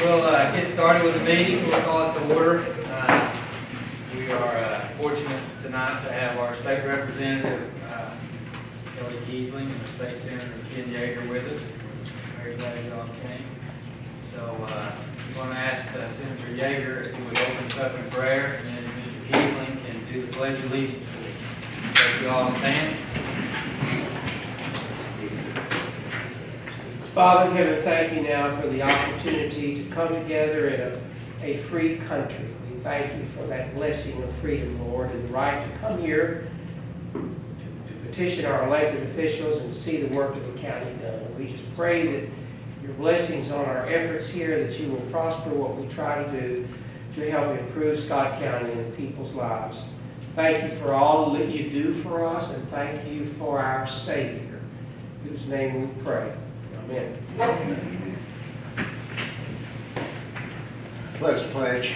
We'll get started with the meeting. We'll call it to order. We are fortunate tonight to have our state representative, Kelly Kiesling, and the state senator, Ken Yeager, with us. Very glad you all came. So I'm going to ask Senator Yeager if he would open us up in prayer, and then Mr. Kiesling can do the pledge of allegiance. So you all stand. Father in heaven, thank you now for the opportunity to come together in a free country. We thank you for that blessing of freedom, Lord, and the right to come here to petition our elected officials and to see the work of the county done. We just pray that your blessings on our efforts here, that you will prosper what we try to do to help improve Scott County and the people's lives. Thank you for all that you do for us, and thank you for our Savior, in whose name we pray. Amen. Let us pledge.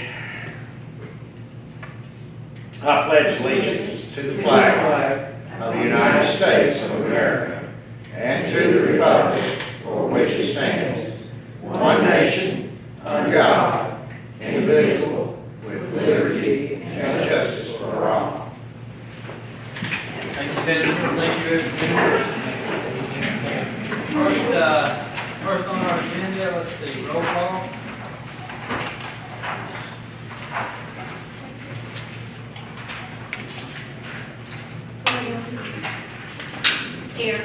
I pledge allegiance to the flag of the United States of America and to the republic for which it stands, one nation, under God, indivisible, with liberty and justice for all. Thank you, Senator. Thank you. First on our agenda, let's see, roll call. Here.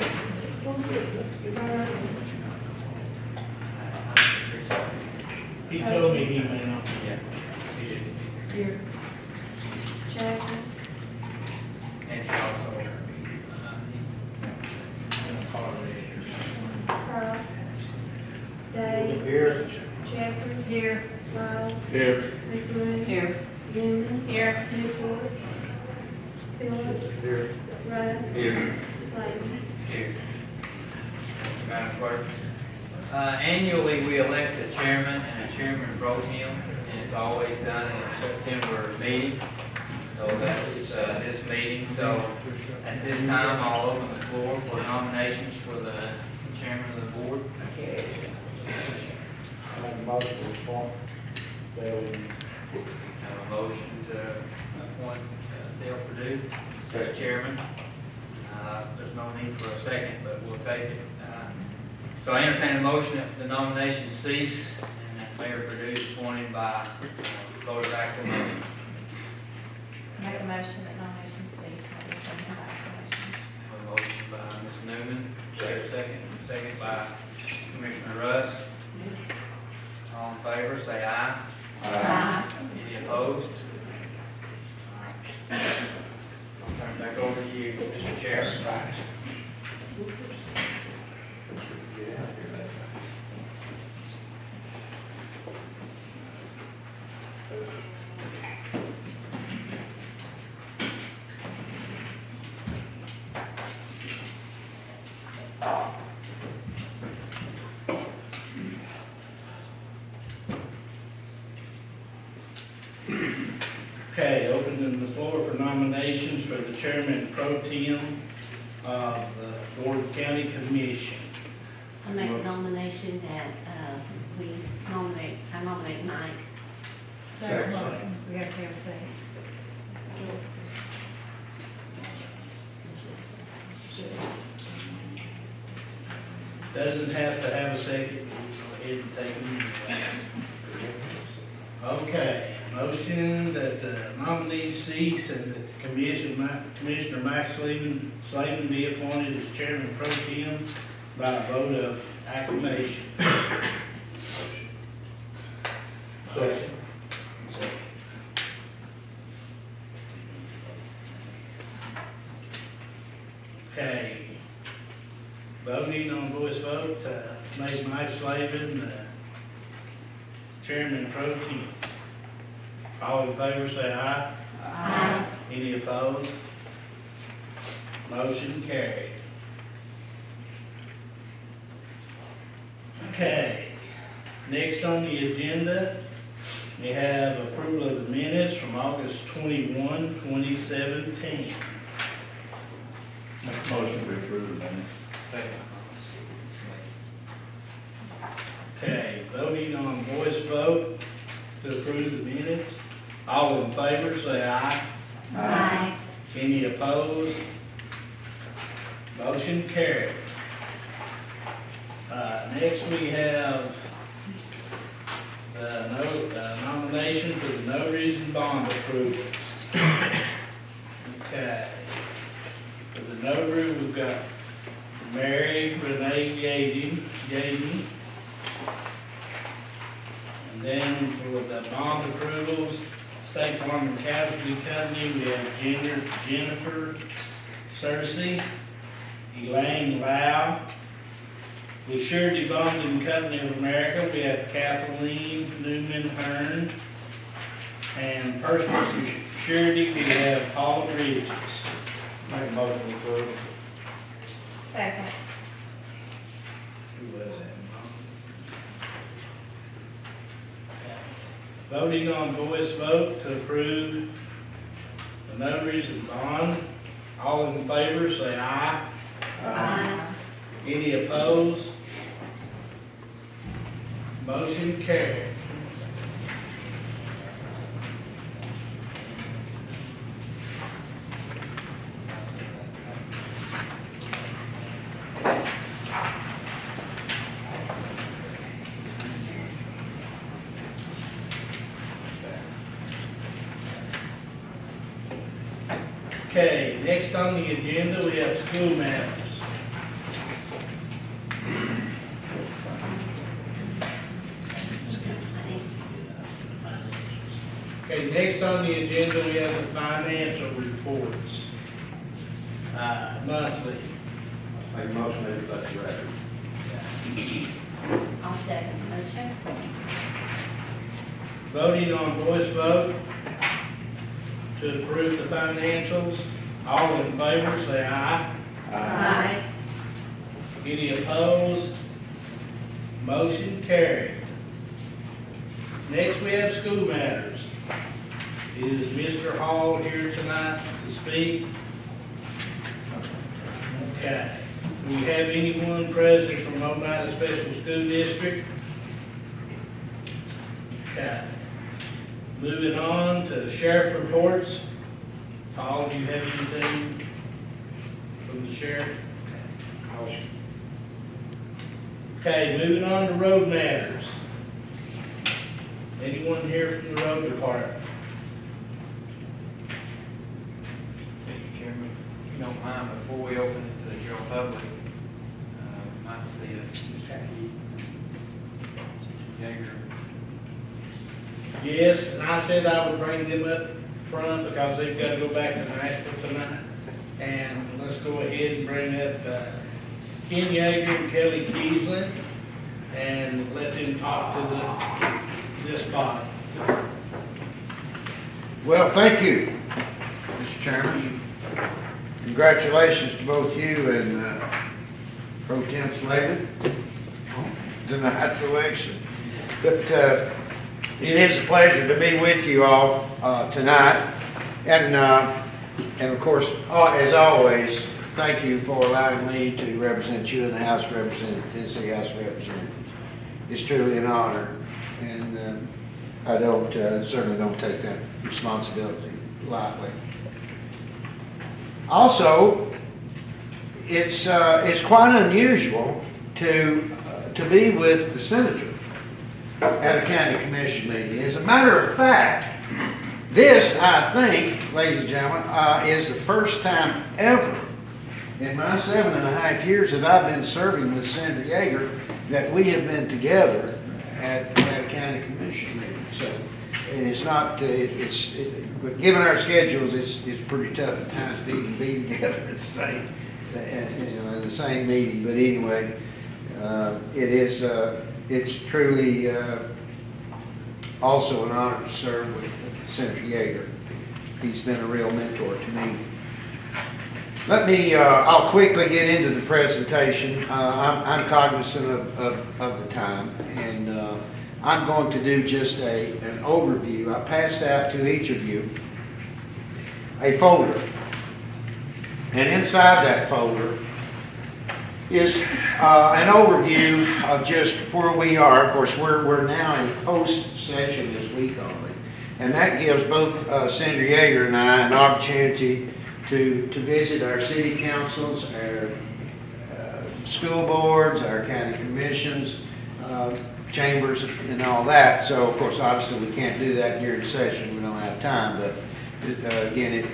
He told me he may not. Yeah. Here. Jack. And he also, Cross. Dave. Here. Jeffers. Here. Miles. Here. McBroom. Here. Newman. Here. Newport. Phillips. Here. Russ. Here. Slavin. here. Madam Clerk. Annually, we elect a chairman and a chairman pro tem, and it's always done in a September meeting. So that's this meeting. So at this time, I'll open the floor for nominations for the chairman of the board. Have a motion to appoint Dale Perdue as chairman. There's no need for a second, but we'll take it. So I entertain a motion that the nominations cease and that Mayor Perdue is appointed by vote of acclamation. Make a motion that nominations cease. A motion by Ms. Newman, second by Commissioner Russ. All in favor, say aye. Aye. Any opposed? All right. I'll turn it back over to you, Mr. Chairman. Okay, opening the floor for nominations for the chairman pro tem of the Board of County Commission. I make a nomination that I nominate Mike. Second. We have to have a second. Doesn't have to have a second. Go ahead and take them. Okay, motion that the nominees cease and that Commissioner Max Slavin be appointed as chairman pro tem by a vote of acclamation. Motion. Okay. Voting on voice vote, made Mike Slavin, chairman pro tem. All in favor say aye. Aye. Any opposed? Motion carried. Okay, next on the agenda, we have approval of the minutes from August 21, 2017. Make a motion to approve the minutes. Second. Okay, voting on voice vote to approve the minutes. All in favor, say aye. Aye. Any opposed? Motion carried. Next we have the nomination for the notaries and bond approvals. Okay. For the notary, we've got Mary Renee Gaden. And then for the bond approvals, State Farm and Casualty Company, we have Jennifer Cersei, Elaine Lau. The Surety Bonding Company of America, we have Kathleen Newman Hearn. And personal surety, we have Paula Bridges. Make a motion to approve. Second. Who was that? Voting on voice vote to approve the notaries and bond. All in favor, say aye. Aye. Any opposed? Motion carried. Okay, next on the agenda, we have school matters. Okay, next on the agenda, we have the financial reports, monthly. Make a motion to accept the record. I'll second the motion. Voting on voice vote to approve the financials. All in favor, say aye. Aye. Any opposed? Motion carried. Next, we have school matters. Is Mr. Hall here tonight to speak? Okay. Do we have anyone present from Oneida Special School District? Okay. Moving on to sheriff reports. Paul, do you have anything from the sheriff? Motion. Okay, moving on to road matters. Anyone here from the road department? Mr. Chairman, if you don't mind, before we open it to the general public, I'd like to see Mr. Yeager. Yes, and I said I would bring them up front because they've got to go back to Nashville tonight. And let's go ahead and bring up Ken Yeager and Kelly Kiesling and let them talk to this body. Well, thank you, Mr. Chairman. Congratulations to both you and Pro Tem Slavin on tonight's election. But it is a pleasure to be with you all tonight. And of course, as always, thank you for allowing me to represent you in the House of Representatives, Tennessee House of Representatives. It's truly an honor, and I certainly don't take that responsibility lightly. Also, it's quite unusual to be with the senator at a county commission meeting. As a matter of fact, this, I think, ladies and gentlemen, is the first time ever in my 7.5 years that I've been serving with Senator Yeager that we have been together at a county commission meeting. So, and it's not, but given our schedules, it's pretty tough at times to even be together at the same meeting. But anyway, it's truly also an honor to serve with Senator Yeager. He's been a real mentor to me. I'll quickly get into the presentation. I'm cognizant of the time, and I'm going to do just an overview. I passed out to each of you a folder, and inside that folder is an overview of just where we are. Of course, we're now in post-session this week only, and that gives both Senator Yeager and I an opportunity to visit our city councils, our school boards, our county commissions, chambers, and all that. So, of course, obviously, we can't do that during session. We don't have time, but again,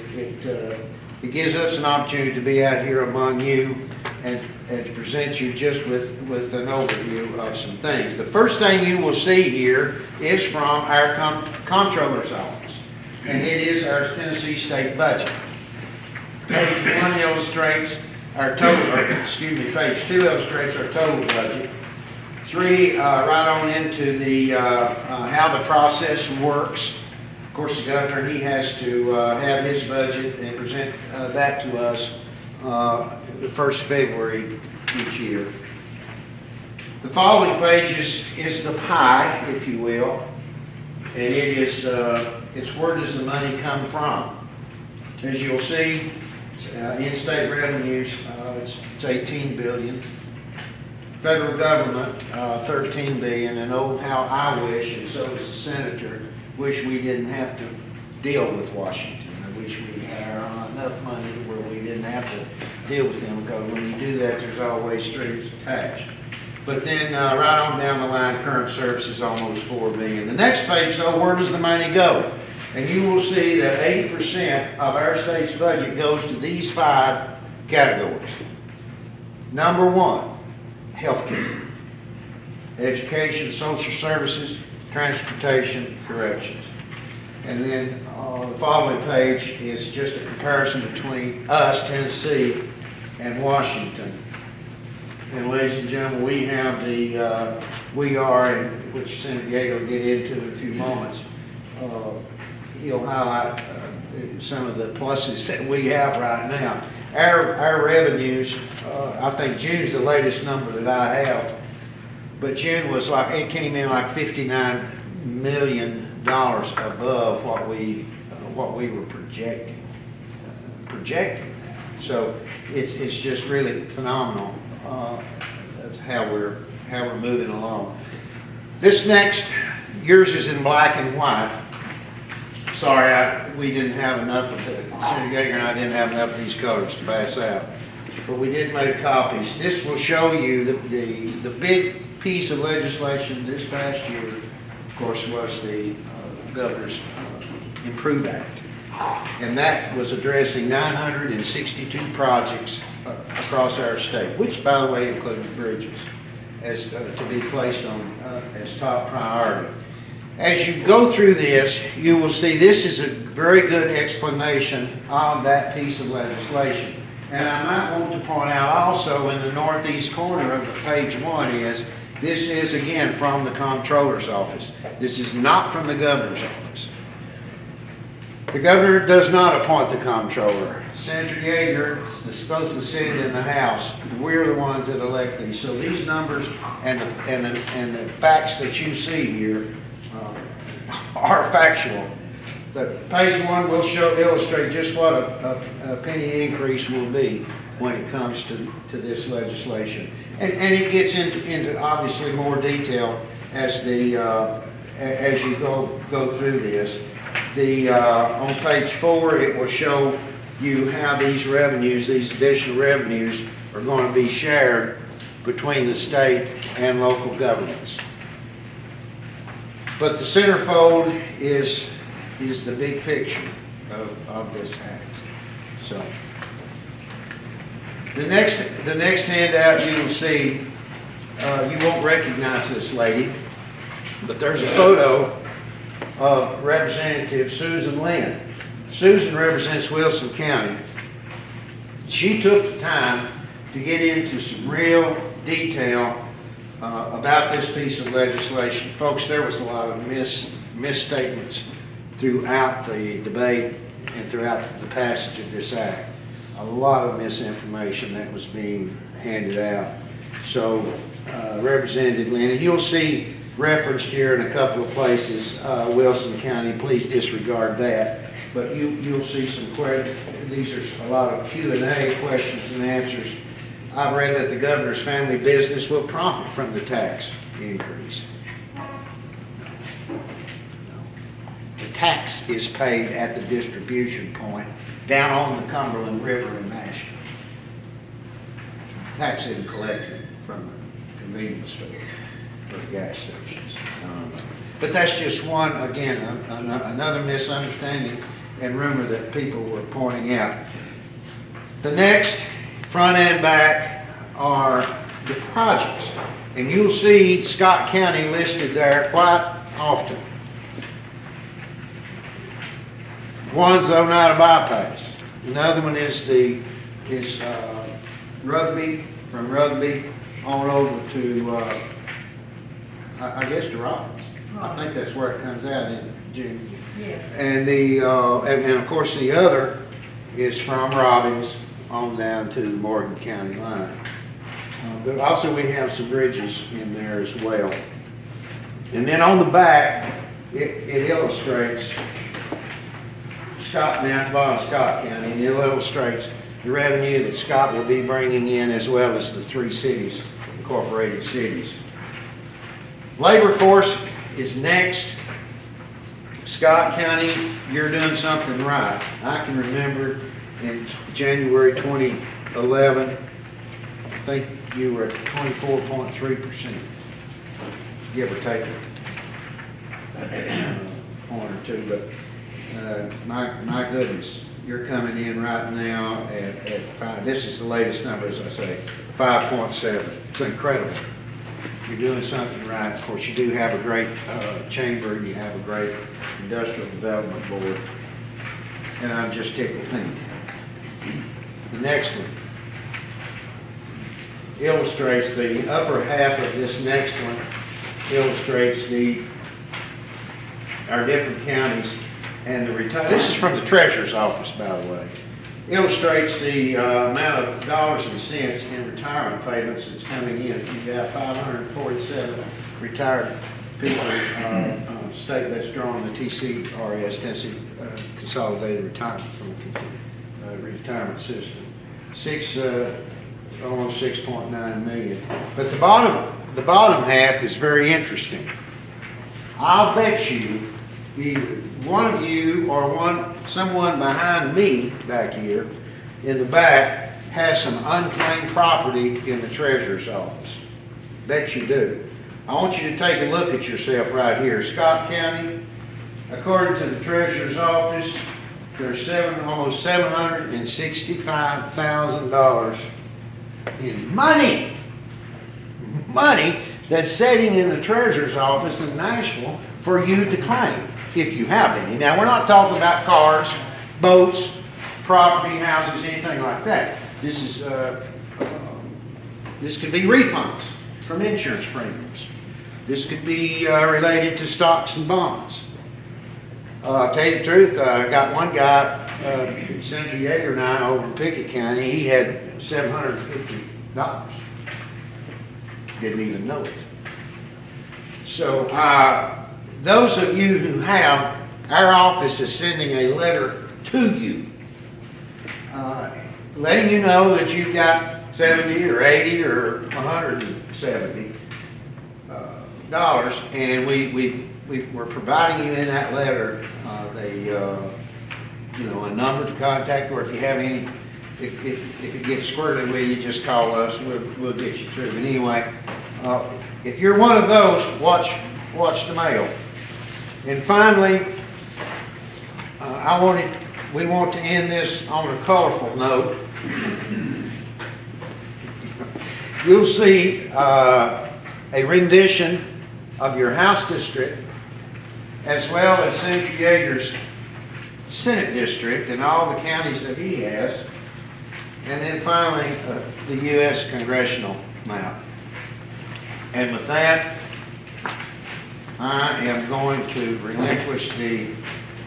it gives us an opportunity to be out here among you and to present you just with an overview of some things. The first thing you will see here is from our comptroller's office, and it is our Tennessee state budget. Page 1 illustrates our total, page 2 illustrates our total budget. 3, right on into the how the process works. Of course, the governor, he has to have his budget and present that to us the 1st of February each year. The following page is the pie, if you will, and it is it's where does the money come from? As you'll see, in-state revenues, it's 18 billion. Federal government, 13 billion, and oh, how I wish, and so does the senator, wish we didn't have to deal with Washington. I wish we had enough money where we didn't have to deal with them, because when you do that, there's always strings attached. But then right on down the line, current services almost 4 billion. The next page, though, where does the money go? And you will see that 80% of our state's budget goes to these 5 categories. Number 1, healthcare, education, social services, transportation, corrections. And then the following page is just a comparison between us, Tennessee, and Washington. And ladies and gentlemen, we have which Senator Yeager will get into in a few moments. He'll highlight some of the pluses that we have right now. Our revenues, I think June's the latest number that I have, but June was it came in like $59 million above what we were projecting. So it's just really phenomenal. That's how we're moving along. This next, yours is in black and white. Sorry, we didn't have enough of it. Senator Yeager and I didn't have enough of these colors to pass out, but we did make copies. This will show you the big piece of legislation this past year, of course, was the Governor's Improve Act, and that was addressing 962 projects across our state, which, by the way, included bridges, as to be placed on as top priority. As you go through this, you will see this is a very good explanation of that piece of legislation. And I might want to point out also in the northeast corner of page 1 this is again from the comptroller's office. This is not from the governor's office. The governor does not appoint the comptroller. Senator Yeager is supposed to sit in the House. We're the ones that elect these. So these numbers and the facts that you see here are factual. But page 1 will illustrate just what a penny increase will be when it comes to this legislation. And it gets into obviously more detail as you go through this. On page 4, it will show you how these additional revenues are going to be shared between the state and local governments. But the centerfold is the big picture of this act. So the next handout you will see, you won't recognize this lady, but there's a photo of Representative Susan Lynn. Susan represents Wilson County. She took the time to get into some real detail about this piece of legislation. Folks, there was a lot of misstatements throughout the debate and throughout the passage of this act. A lot of misinformation that was being handed out. So Representative Lynn, and you'll see referenced here in a couple of places, Wilson County, please disregard that. But you'll see some questions. These are a lot of Q&A, questions and answers I've read that the governor's family business will profit from the tax increase. No. The tax is paid at the distribution point down on the Cumberland River in Nashville. Tax isn't collected from the convenience store or the gas stations. But that's just one, again, another misunderstanding and rumor that people were pointing out. The next, front and back, are the projects. And you'll see Scott County listed there quite often. One's, though, not a bypass. Another one is Rugby, from Rugby on over to, I guess, to Robbins. I think that's where it comes out in June. Yes. And and of course the other is from Robbins on down to the Morgan County line. But also we have some bridges in there as well. And then on the back, it illustrates Scott, down at the bottom of Scott County, and it illustrates the revenue that Scott will be bringing in, as well as the 3 cities, incorporated cities. Labor force is next. Scott County, you're doing something right. I can remember in January 2011, I think you were at 24.3%, give or take a point or two. But my goodness, you're coming in right now at 5. This is the latest number, as I say, 5.7. It's incredible. You're doing something right. Of course, you do have a great chamber. You have a great industrial development board. And I'm just tickled pink. The next one illustrates the upper half of this next one, illustrates our different counties and the this is from the Treasurer's Office, by the way. Illustrates the amount of dollars and cents in retirement payments that's coming in. You've got 547 retired people, state that's drawn the TCRS, Tennessee Consolidated Retirement System. Almost 6.9 million. But the bottom half is very interesting. I'll bet you either one of you or someone behind me back here in the back has some unclaimed property in the Treasurer's Office. Bet you do. I want you to take a look at yourself right here. Scott County, according to the Treasurer's Office, there's almost $765,000 in money that's sitting in the Treasurer's Office in Nashville for you to claim, if you have any. Now, we're not talking about cars, boats, property, houses, anything like that. This could be refunds from insurance premiums. This could be related to stocks and bonds. I'll tell you the truth, I got one guy, Senator Yeager and I, over in Pickett County, he had $750. Didn't even know it. So, those of you who have, our office is sending a letter to you, letting you know that you've got 70 or 80 or 170 dollars, and we're providing you in that letter a number to contact, or if you have any, if it gets squirrely with you, just call us. We'll get you through. But anyway, if you're one of those, watch the mail. And finally, we want to end this on a colorful note. You'll see a rendition of your House district, as well as Senator Yeager's Senate district and all the counties that he has, and then finally the U.S. congressional map. And with that, I am going to relinquish the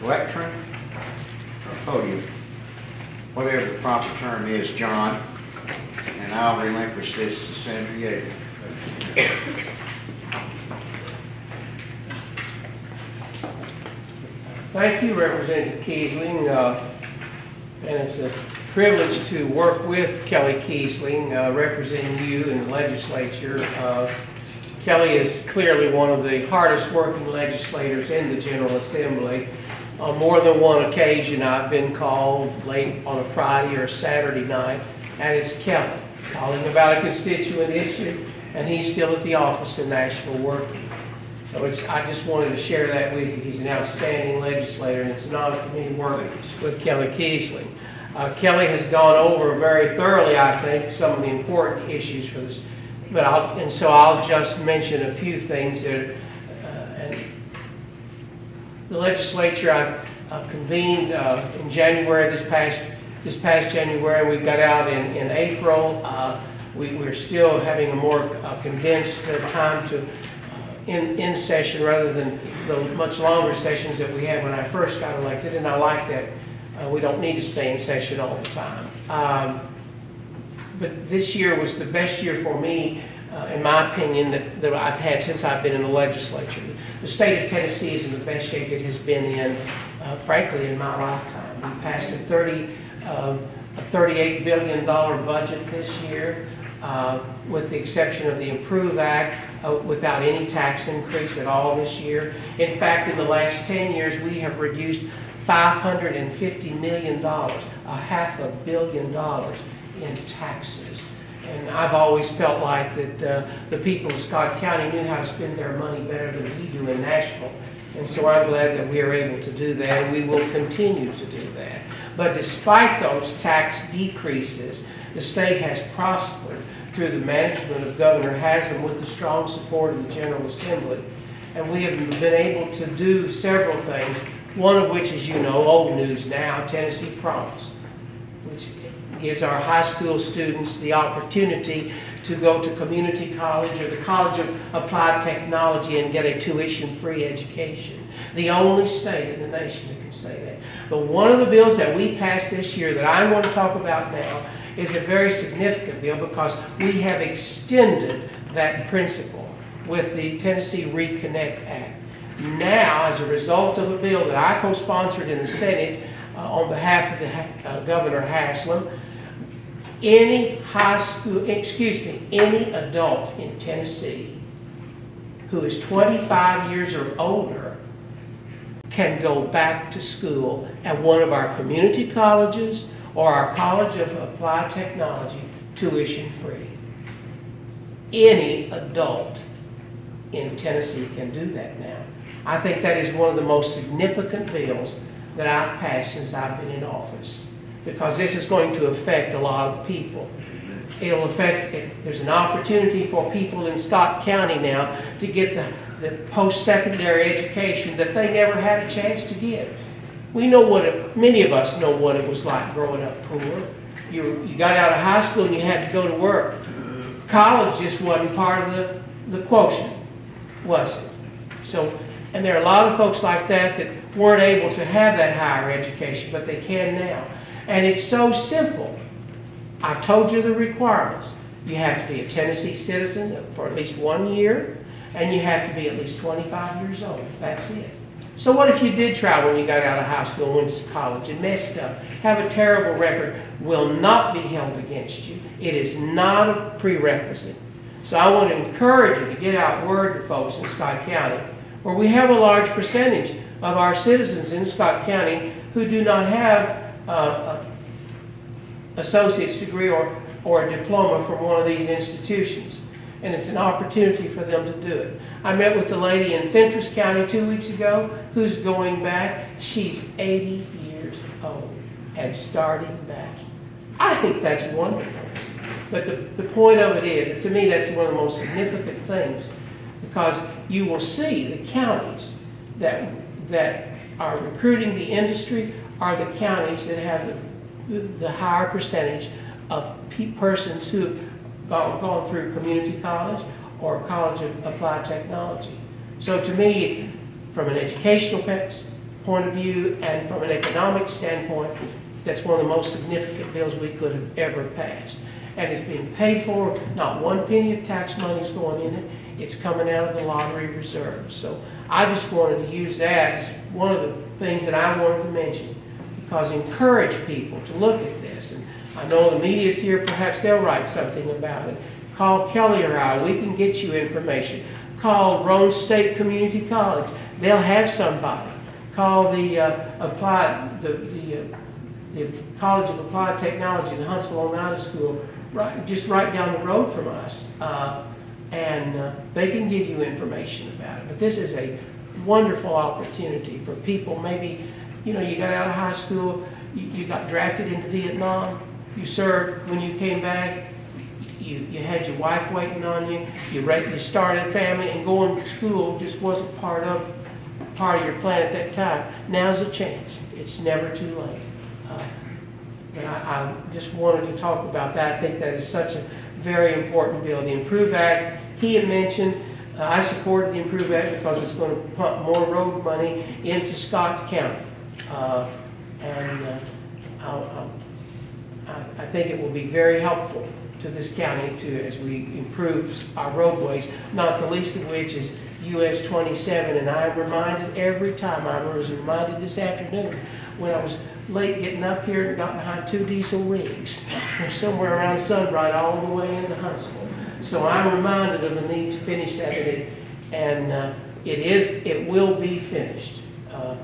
lectern or podium, whatever the proper term is, John, and I'll relinquish this to Senator Yeager. Thank you, Representative Kiesling. And it's a privilege to work with Kelly Kiesling, representing you in the legislature. Kelly is clearly one of the hardest working legislators in the General Assembly. On more than one occasion, I've been called late on a Friday or a Saturday night, and it's Kelly calling about a constituent issue, and he's still at the office in Nashville working. So I just wanted to share that with you. He's an outstanding legislator, and it's an honor for me to work with Kelly Kiesling. Kelly has gone over very thoroughly, I think, some of the important issues for this. So I'll just mention a few things that. And the legislature I've convened in January this past January. We got out in April. We're still having a more condensed time to in session rather than the much longer sessions that we had when I first got elected, and I like that. We don't need to stay in session all the time. But this year was the best year for me, in my opinion, that I've had since I've been in the legislature. The state of Tennessee is in the best shape it has been in, frankly, in my lifetime. We passed a $38 billion budget this year, with the exception of the Improve Act, without any tax increase at all this year. In fact, in the last 10 years, we have reduced $550 million, $500 million in taxes. And I've always felt like that the people of Scott County knew how to spend their money better than we do in Nashville. And so I'm glad that we are able to do that, and we will continue to do that. But despite those tax decreases, the state has prospered through the management of Governor Haslam with the strong support of the General Assembly. And we have been able to do several things, one of which, as you know, old news now, Tennessee Promise, which gives our high school students the opportunity to go to community college or the College of Applied Technology and get a tuition-free education. The only state in the nation that can say that. But one of the bills that we passed this year that I want to talk about now is a very significant bill because we have extended that principle with the Tennessee Reconnect Act. Now, as a result of a bill that I co-sponsored in the Senate on behalf of the Governor Haslam, any adult in Tennessee who is 25 years or older can go back to school at one of our community colleges or our College of Applied Technology tuition free. Any adult in Tennessee can do that now. I think that is one of the most significant bills that I've passed since I've been in office, because this is going to affect a lot of people. It'll affect, there's an opportunity for people in Scott County now to get the post-secondary education that they never had a chance to get. We know many of us know what it was like growing up poor. You got out of high school and you had to go to work. College just wasn't part of the quotient, was it? So, and there are a lot of folks like that weren't able to have that higher education, but they can now. And it's so simple. I've told you the requirements. You have to be a Tennessee citizen for at least 1 year, and you have to be at least 25 years old. That's it. So what if you did try when you got out of high school, went to college, and messed up? Have a terrible record, will not be held against you. It is not a prerequisite. So I want to encourage you to get out word to folks in Scott County, where we have a large percentage of our citizens in Scott County who do not have an associate's degree or a diploma from one of these institutions. And it's an opportunity for them to do it. I met with a lady in Fentress County 2 weeks ago who's going back. She's 80 years old and starting back. I think that's wonderful. But the point of it is, to me, that's one of the most significant things, because you will see the counties that are recruiting the industry are the counties that have the higher percentage of persons who have gone through community college or College of Applied Technology. So to me, from an educational point of view and from an economic standpoint, that's one of the most significant bills we could have ever passed. And it's being paid for, not one penny of tax money is going in it. It's coming out of the lottery reserve. So I just wanted to use that as one of the things that I wanted to mention, because encourage people to look at this. process. And I know the media's here, perhaps they'll write something about it. Call Kelly or I, we can get you information. Call Rome State Community College, they'll have somebody. Call the College of Applied Technology, the Huntsville Oneida School, just right down the road from us. And they can give you information about it. But this is a wonderful opportunity for people. Maybe, you got out of high school, you got drafted into Vietnam, you served. When you came back, you had your wife waiting on you, you started a family, and going to school just wasn't part of your plan at that time. Now's a chance. It's never too late. But I just wanted to talk about that. I think that is such a very important bill. The Improve Act, he had mentioned, I supported the Improve Act because it's going to pump more road money into Scott County. I think it will be very helpful to this county as we improve our roadways, not the least of which is US 27. And I'm reminded every time, I was reminded this afternoon when I was late getting up here and got behind 2 diesel rigs. They're somewhere around Sunbright all the way into Huntsville. So I'm reminded of the need to finish that, it will be finished. The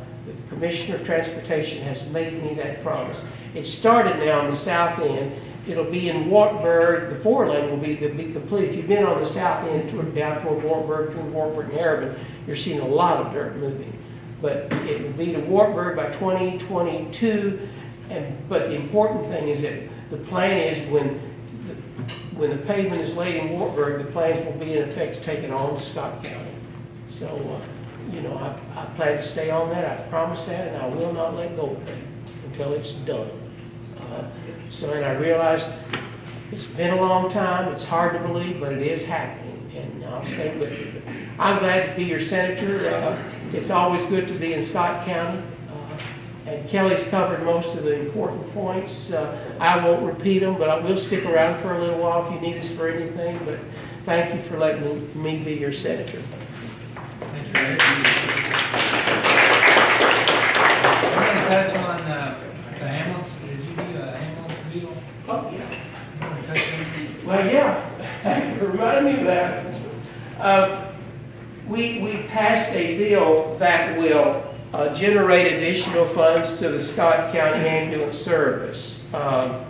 Commissioner of Transportation has made me that promise. It started now on the south end. It'll be in Wartburg. The 4-lane will be complete. If you've been on the south end down toward Wartburg, between Wartburg and Harbin, you're seeing a lot of dirt moving. But it will be to Wartburg by 2022. But the important thing is that the plan is when the pavement is laid in Wartburg, the plans will be in effect to take it on to Scott County. So, I plan to stay on that. I promise that, and I will not let go of it until it's done. And I realize it's been a long time. It's hard to believe, but it is happening, and I'll stay with you. I'm glad to be your senator. It's always good to be in Scott County. And Kelly's covered most of the important points. I won't repeat them, but I will stick around for a little while if you need us for anything. But thank you for letting me be your senator. Thank you, Mayor. I'm going to touch on the ambulance. Did you do an ambulance bill? Oh, yeah. You want to touch on Well, yeah. Remind me of that. We passed a bill that will generate additional funds to the Scott County Ambulance Service. The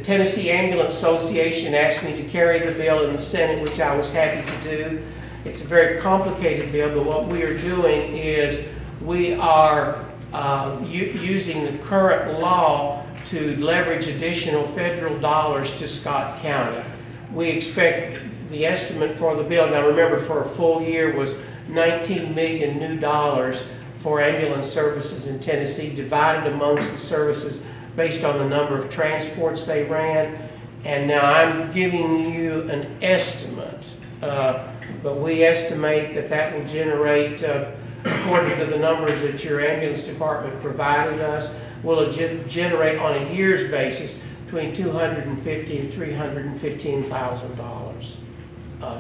Tennessee Ambulance Association asked me to carry the bill in the Senate, which I was happy to do. It's a very complicated bill, but what we are doing is we are using the current law to leverage additional federal dollars to Scott County. We expect the estimate for the bill, now remember, for a full year was $19 million new dollars for ambulance services in Tennessee, divided amongst the services based on the number of transports they ran. And now I'm giving you an estimate, but we estimate that will generate, according to the numbers that your ambulance department provided us, will generate on a year's basis between $250,000 and $315,000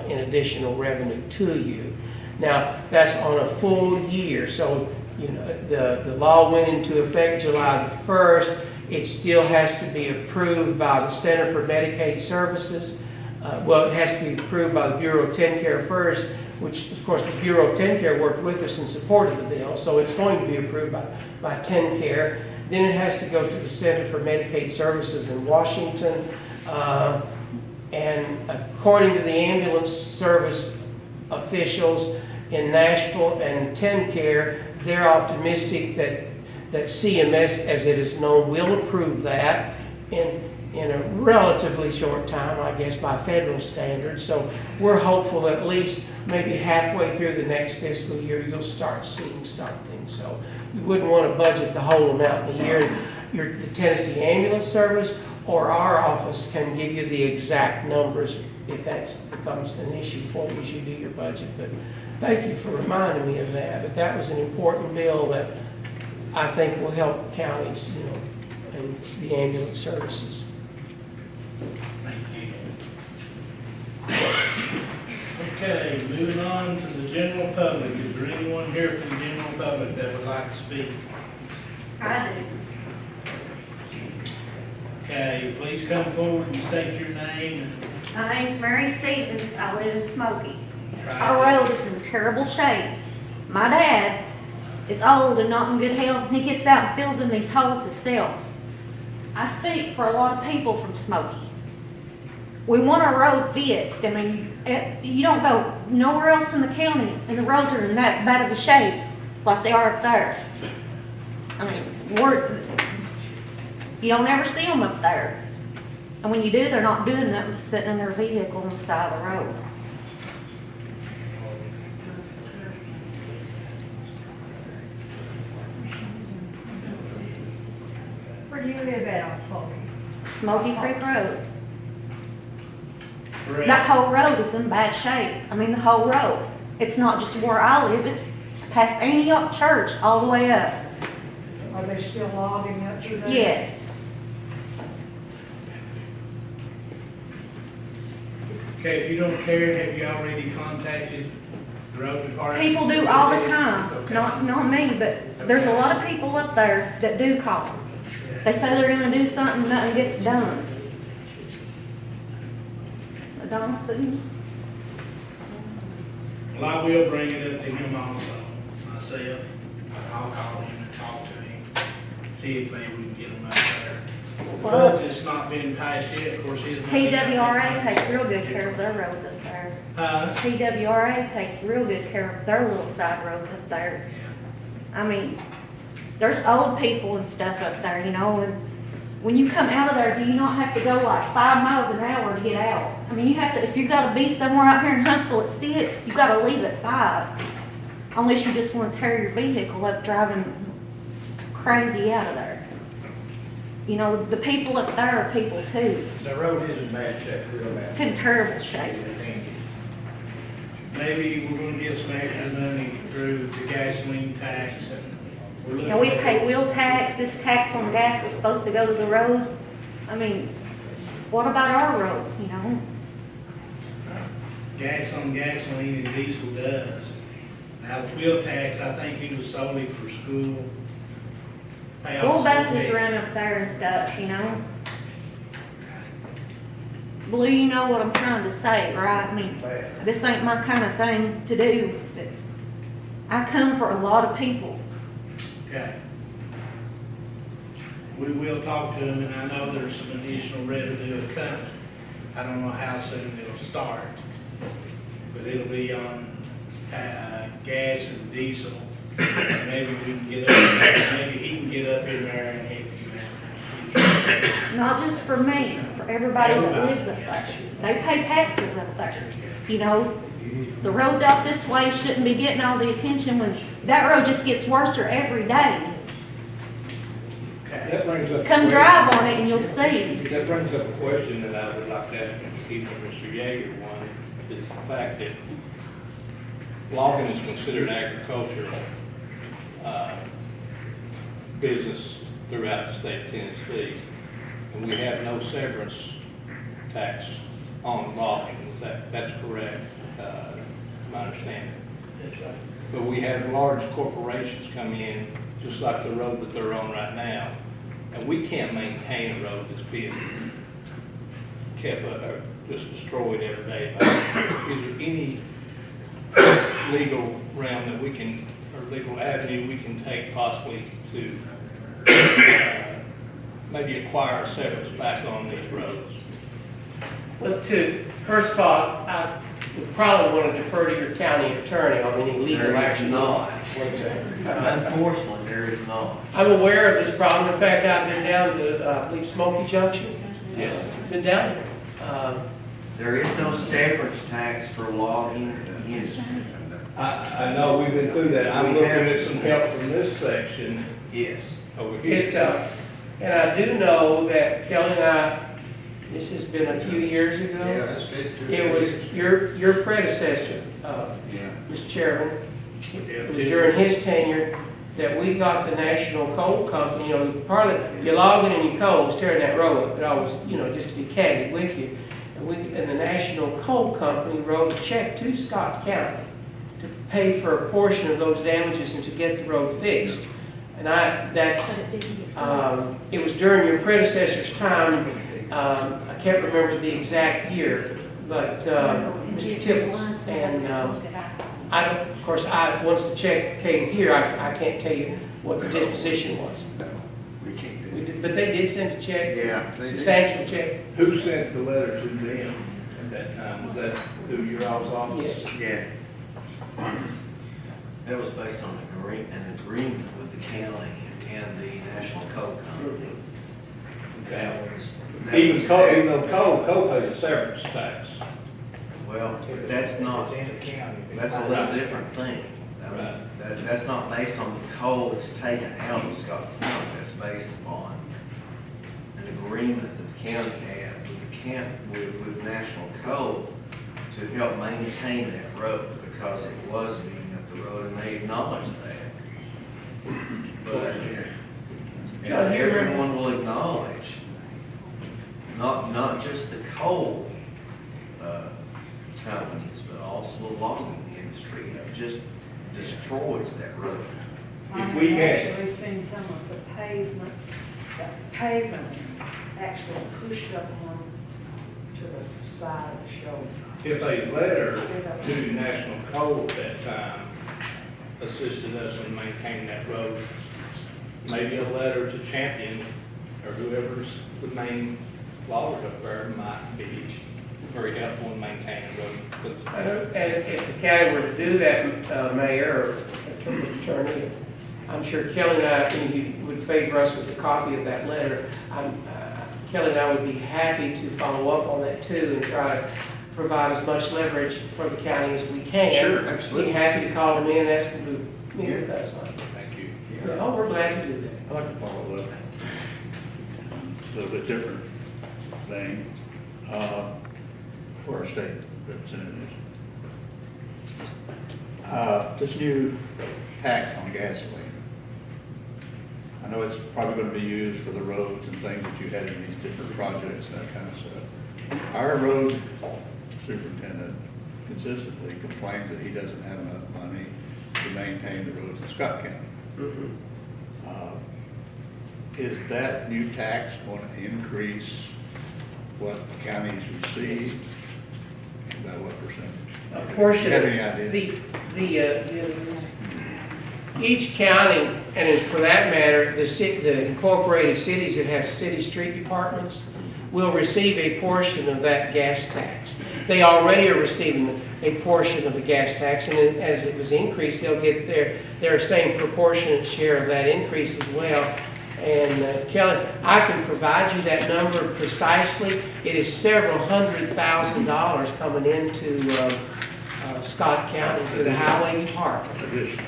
in additional revenue to you. Now, that's on a full year. So, the law went into effect July the 1st. It still has to be approved by the Center for Medicaid Services. It has to be approved by the Bureau of TennCare first, which, of course, the Bureau of TennCare worked with us and supported the bill. So it's going to be approved by TennCare. Then it has to go to the Center for Medicaid Services in Washington. And according to the ambulance service officials in Nashville and TennCare, they're optimistic that CMS, as it is known, will approve that in a relatively short time, I guess, by federal standards. So we're hopeful that at least maybe halfway through the next fiscal year, you'll start seeing something. So you wouldn't want to budget the whole amount in a year. The Tennessee Ambulance Service or our office can give you the exact numbers if that becomes an issue for you as you do your budget. But thank you for reminding me of that. But that was an important bill that I think will help counties, and the ambulance services. Thank you. Okay, moving on to the general public. Is there anyone here from the general the public that would like to speak? I do. Okay, please come forward and state your name. My name's Mary Stevens. I live in Smoky. Try- Our road is in terrible shape. My dad is old and not in good health, and he gets out and fills in these holes himself. I speak for a lot of people from Smoky. We want our road fixed. I mean, you don't go nowhere else in the county, and the roads are in that bad of a shape like they are up there. I mean, you don't ever see them up there. And when you do, they're not doing nothing but sitting in their vehicle on the side of the road. Where do you live at on Smoky? Smoky Creek Road. Correct. That whole road is in bad shape. I mean, the whole road. It's not just where I live, it's past Antioch Church all the way up. Are they still logging up through there? Yes. Okay, if you don't care, have you already contacted the road department? People do all the time, Okay. not me, but there's a lot of people up there that do call. They say they're gonna do something, nothing gets done. Donna Sue? Well, I will bring it up to him also, myself. I'll call him and talk to him, see if maybe we can get him out there. Well- Budget's not been passed yet, of course, his. money- TWRA takes real good care of their roads up there. TWRA takes real good care of their little side roads up there. I mean, there's old people and stuff up there, you know, and when you come out of there, do you not have to go like 5 miles an hour to get out? I mean, you have to, if you gotta be somewhere out here in Huntsville at 6, you gotta leave at 5. Unless you just wanna tear your vehicle up driving crazy out of there. You know, the people up there are people too. The road is in bad shape, real bad. It's in terrible shape. Maybe we're gonna get some extra money through the gasoline tax. We're You know, we looking at- pay wheel tax, this tax on gas was supposed to go to the roads. I mean, what about our road, you know? Gas on gasoline and diesel does. Now, the wheel tax, I think it was solely for school. Pay off School buses debt. run up there and stuff, you know? Blue, you know what I'm trying to say, right? I mean, this ain't my kind of thing to do, but I come for a lot of people. Okay. We will talk to them, and I know there's some additional revenue coming. I don't know how soon it'll start, but it'll be on gas and diesel. Maybe we can get up, maybe he can get up in there and help you out. Not just for me, for everybody that lives up there. They pay taxes up there, you know? The roads out this way shouldn't be getting all the attention when that road just gets worse every day. Okay. That brings up. Come drive on it and you'll see. That brings up a question that I would like to ask Mr. Yeager. One is the fact that logging is considered agricultural business throughout the state of Tennessee, and we have no severance tax on logging. That's correct, my understanding. That's right. But we have large corporations come in, just like the road that they're on right now, and we can't maintain a road that's being kept or just destroyed every day. Is there any legal realm that we can, or legal avenue we can take possibly to maybe acquire a severance back on these roads? Well, first of all, I would probably want to defer to your county attorney on any legal There is action. not. Uh, Unfortunately, there is not. I'm aware of this problem. In fact, I've been down to, I believe, Smoky Junction. Yes. Been down there. There is no severance tax for logging. Yes. I know we've been through that. I'm looking at some help from this section Yes. over here. It's, and I do know that Kelly and I, this has been a few years ago. Yeah, that's good. It was your predecessor, Yeah. Mr. Chairman. It was during his tenure that we got the National Coal Company, you know, part of it, you're logging and your coal's tearing that road up, but always, you know, just to be candid with you. And the National Coal Company wrote a check to Scott County pay for a portion of those damages and to get the road fixed. And it was during your predecessor's time, I can't remember the exact year, but Mr. Tipples. And I don't, of course, once the check came here, I can't tell you what the disposition was. We can't do it. But they did send a check, Yeah, they did. substantial check. Who sent the letter to them at that time? Was that through your all's office? Yes. Yeah. That was based on an agreement with the county and the National Coal Company. That was. Even Cole pays a severance tax. Well, that's not, that's a little different thing. I mean, Right. that's not based on the coal that's taken out of Scott County. That's based upon an agreement that the county had with National Coal to help maintain that road because it was being up the road, and they acknowledged that. But John, do you remember- everyone will acknowledge, not just the coal companies, but also the logging industry, just destroys that road. If we had, actually seen some of the pavement actually pushed up on to the side of the shoulder. if a letter to National Coal at that time assisted us in maintaining that road, maybe a letter to Champion or whoever's the main loggers up there might be very helpful in maintaining the road. 'Cause And if the county were to do that, Mayor or Attorney, I'm sure Kelly and I, if you would favor us with a copy of that letter, Kelly and I would be happy to follow up on that too and try to provide as much leverage for the county as we can. Sure, absolutely. Be happy to call them in, ask them to meet with us on it. Thank you. Yeah. Oh, we're glad to do that. I'd like to follow up. A little bit different thing, for our state representatives. This new tax on gasoline. I know it's probably gonna be used for the roads and things that you had in these different projects, that kind of stuff. Our road superintendent consistently complains that he doesn't have enough money to maintain the roads in Scott County. Is that new tax going to increase what the counties receive? By what percentage? A portion, Do you have any idea? each county, and for that matter, the incorporated cities that have city street departments will receive a portion of that gas tax. They already are receiving a portion of the gas tax, and as it was increased, they'll get their same proportionate share of that increase as well. And Kelly, I can provide you that number precisely. It is several $100,000 coming into Scott County to the highway department.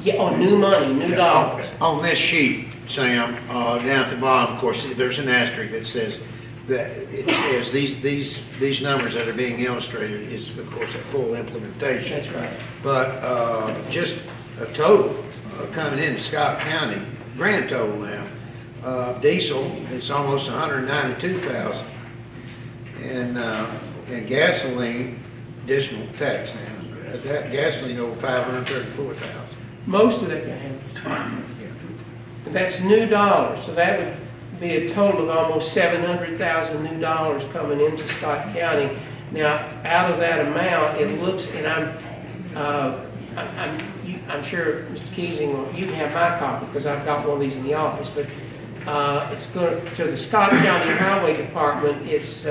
Yeah, on new money, new dollars. On this sheet, Sam, down at the bottom, of course, there's an asterisk that says that it says these numbers that are being illustrated is, of course, a full implementation. That's right. But just a total coming into Scott County, grand total now. Diesel, it's almost 192,000. And gasoline, additional tax now. That gasoline over 534,000. Most of that can happen. And that's new dollars, so that would be a total of almost $700,000 new dollars coming into Scott County. Now, out of that amount, it looks, and I'm sure Mr. Keesing, you can have my copy because I've got one of these in the office, but it's going to the Scott County Highway Department. It's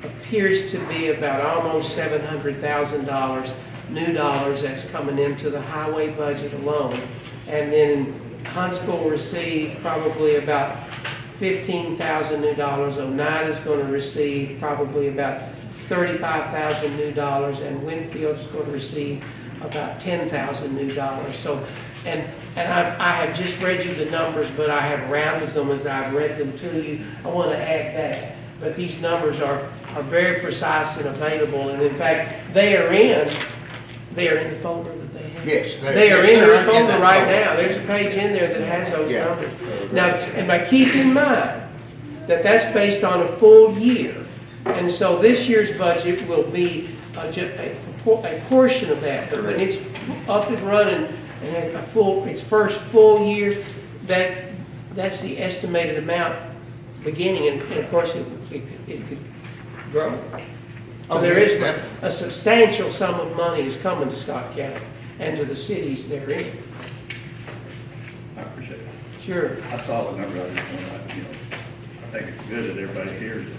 appears to be about almost $700,000 new dollars that's coming into the highway budget alone. And then Huntsville will receive probably about $15,000 new dollars. Oneida's going to receive probably about $35,000 new dollars, and Winfield's going to receive about $10,000 new dollars. So, and I have just read you the numbers, but I have rounded them as I've read them to you. I want to add that. But these numbers are very precise and available, and in fact, they are in the folder that they have. Yes. They are in they're your folder that right folder. now. There's a page in there that has those Yeah. numbers. Now, and by keep in mind that that's based on a full year. And so this year's budget will be a portion of that, but when it's up and running and had its first full year, that's the estimated amount beginning, and of course, it could grow. So there is a substantial sum of money is coming to Scott County and to the cities therein. I appreciate it. Sure. I saw the number, I just want to, I think it's good that everybody hears it.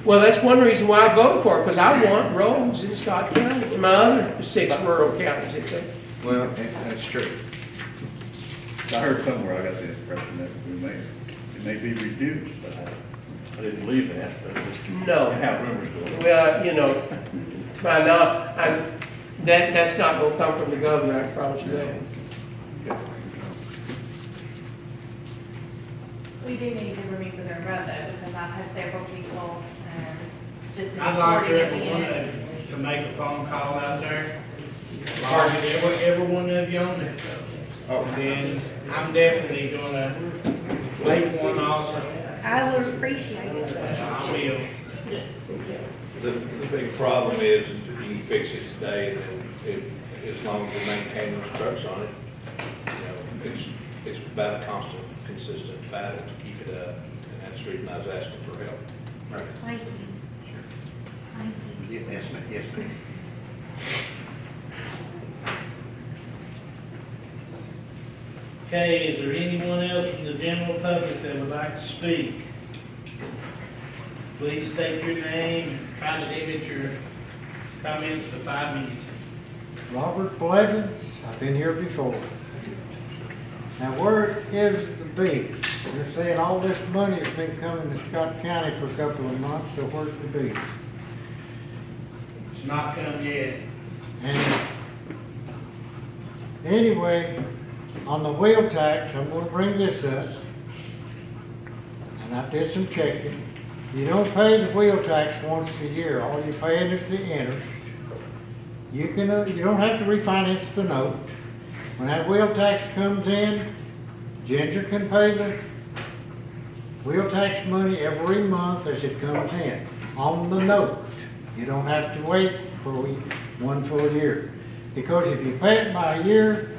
Well, that's one reason why I voted for it, because I want roads in Scott County, in my other 6 rural counties, it's a. Well, that's true. I heard somewhere, I got the impression that it may be reduced, but I didn't believe that, but it's No. how rumors go. Well, by not, that's not gonna come from the governor, I promise you that. We do need to remember their road though, because I've had several people, just in I'd like for supporting everyone it. to make a phone call out there. Target every one of you on there. Oh. And then I'm definitely gonna leave one also. I would appreciate it. I will. The big problem is if you can fix it today, then as long as you maintain those trucks on it, it's about a constant, consistent battle to keep it up. And that's the reason I was asking for help. Right. Thank you. Thank you. Yes, ma'am, yes, ma'am. Okay, is there anyone else from the general public that would like to speak? Please state your name and try to limit your comments to 5 minutes. Robert Blevins, I've been here before. Now, where is the beef? They're saying all this money has been coming to Scott County for a couple of months, so where's the beef? It's not come yet. And anyway, on the wheel tax, I'm gonna bring this up. And I did some checking. You don't pay the wheel tax once a year. All you're paying is the interest. You don't have to refinance the note. When that wheel tax comes in, Ginger can pay the wheel tax money every month as it comes in on the note. You don't have to wait for one full year. Because if you pay it by a year,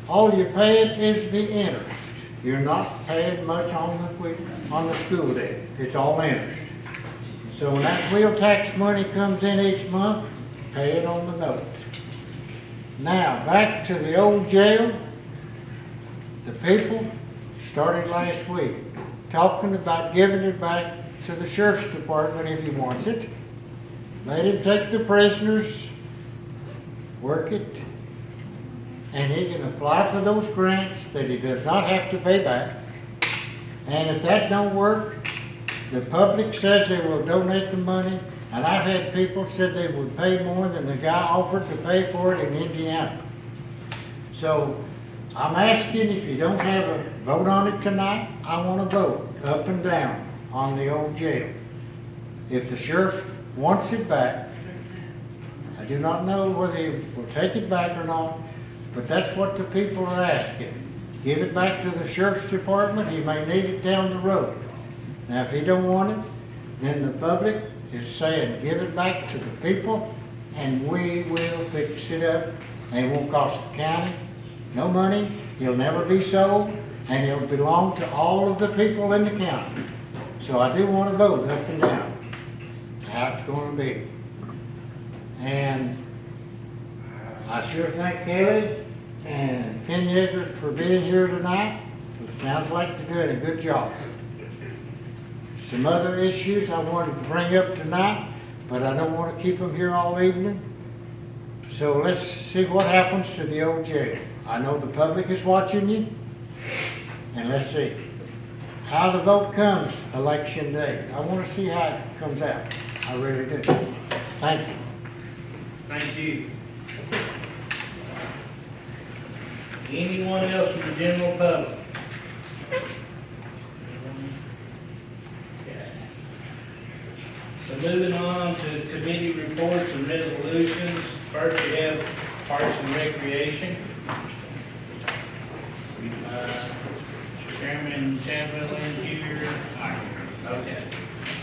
all you're paying is the interest. You're not paying much on the school debt. It's all interest. So when that wheel tax money comes in each month, pay it on the note. Now, back to the old jail. The people started last week talking about giving it back to the sheriff's department if he wants it. Let him take the prisoners, work it, and he can apply for those grants that he does not have to pay back. And if that don't work, the public says they will donate the money, and I've had people said they would pay more than the guy offered to pay for it in Indiana. So I'm asking if you don't have a vote on it tonight, I want a vote up and down on the old jail. If the sheriff wants it back, I do not know whether he will take it back or not, but that's what the people are asking. Give it back to the sheriff's department, he may need it down the road. Now, if he don't want it, then the public is saying, give it back to the people, and we will fix it up. And it won't cost the county no money, he'll never be sold, and it'll belong to all of the people in the county. So I do want to vote up and down, how it's going to be. And I sure thank Kelly and Ken Yeager for being here tonight. It sounds like they're doing a good job. Some other issues I wanted to bring up tonight, but I don't want to keep them here all evening. So let's see what happens to the old jail. I know the public is watching you, and let's see how the vote comes election day. I want to see how it comes out. I really do. Thank you. Thank you. Anyone else from the general public? Okay. So moving on to committee reports and resolutions. First, we have Parks and Recreation. Chairman Chadwell in here. Okay.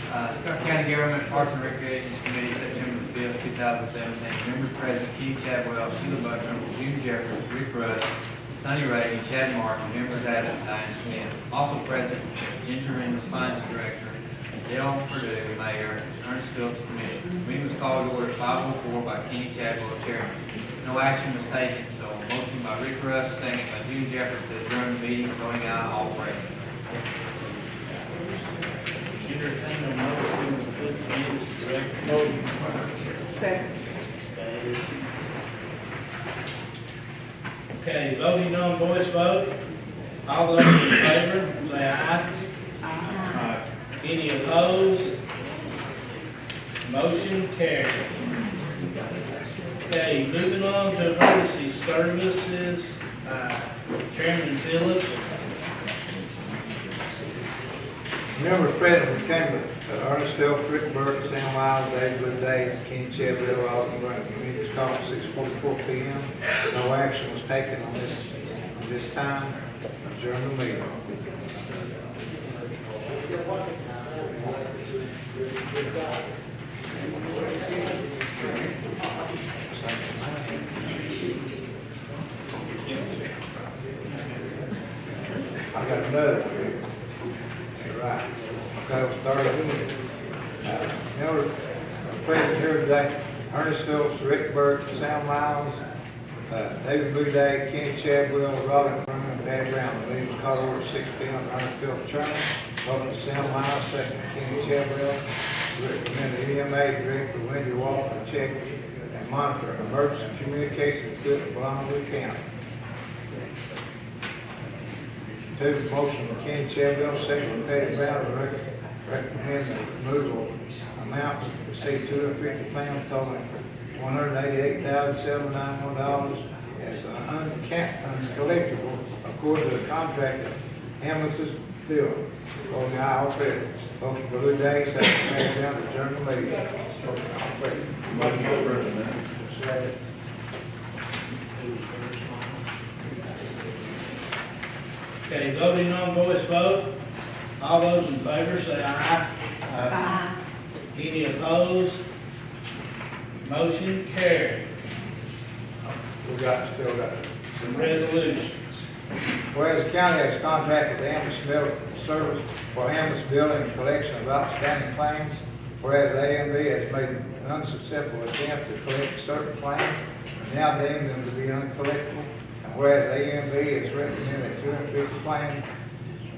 Scott County Government Parks and Recreation Committee, September 5th, 2017. Members present: Kenny Chadwell, Sheila Butler, June Jeffers, Rick Russ, Sonny Ray, Chad Martin. Members absent: Diane Smith. Also present: Ginger Reynolds, Finance Director, Dale Purdue, Mayor, Ernest Phillips, Commissioner. Meeting was called to order at 5:04 by Kenny Chadwell, Chairman. No action was taken, so motion by Rick Russ, second by June Jeffers to adjourn the meeting, voting aye, all present. Entertain a motion to put the minutes direct voting. Second. Okay, voting on voice vote. All those in favor, say aye. Aye. Any opposed? Motion carried. Okay, moving on to emergency services, Chairman Phillips. Members present from Campbell, Ernest Phillips, Rick Burke, Sam Wild, Dave Blue Day, Kenny Chadwell, Alden Grant. Meeting was called at 6:44 p.m. No action was taken on this time. Adjourn the meeting. I got another one here. You're right. Okay, we'll start again. Members present here today: Ernest Phillips, Rick Burke, Sam Miles, David Blue Day, Kenny Chadwell, Robin Furman, and Patty Brown. The meeting was called over at 6 p.m. Ernest Phillips, Chairman. Voting Sam Miles, second Kenny Chadwell. Recommend the EMA Director Wendy Walker to check and monitor emergency communications equipment belonging to the county. Two, motion from Kenny Chadwell, second from Patty Brown, to recommend the removal amounts received 250 claims totaling $188,791 as uncollectible according to the contract of ambulances bill. Voting aye, all present. Motion for Blue Day, second from Patty Brown, to adjourn the meeting. Voting all present. Motion for President. Second. Okay, voting on voice vote. All those in favor say aye. Aye. Any opposed? Motion carried. Still got Some resolutions. Whereas the county has a contract with the ambulance medical service for ambulance billing and collection of outstanding claims, whereas AMB has made an unsuccessful attempt to collect certain claims, now deeming them to be uncollectible, and whereas AMB has recommended that 250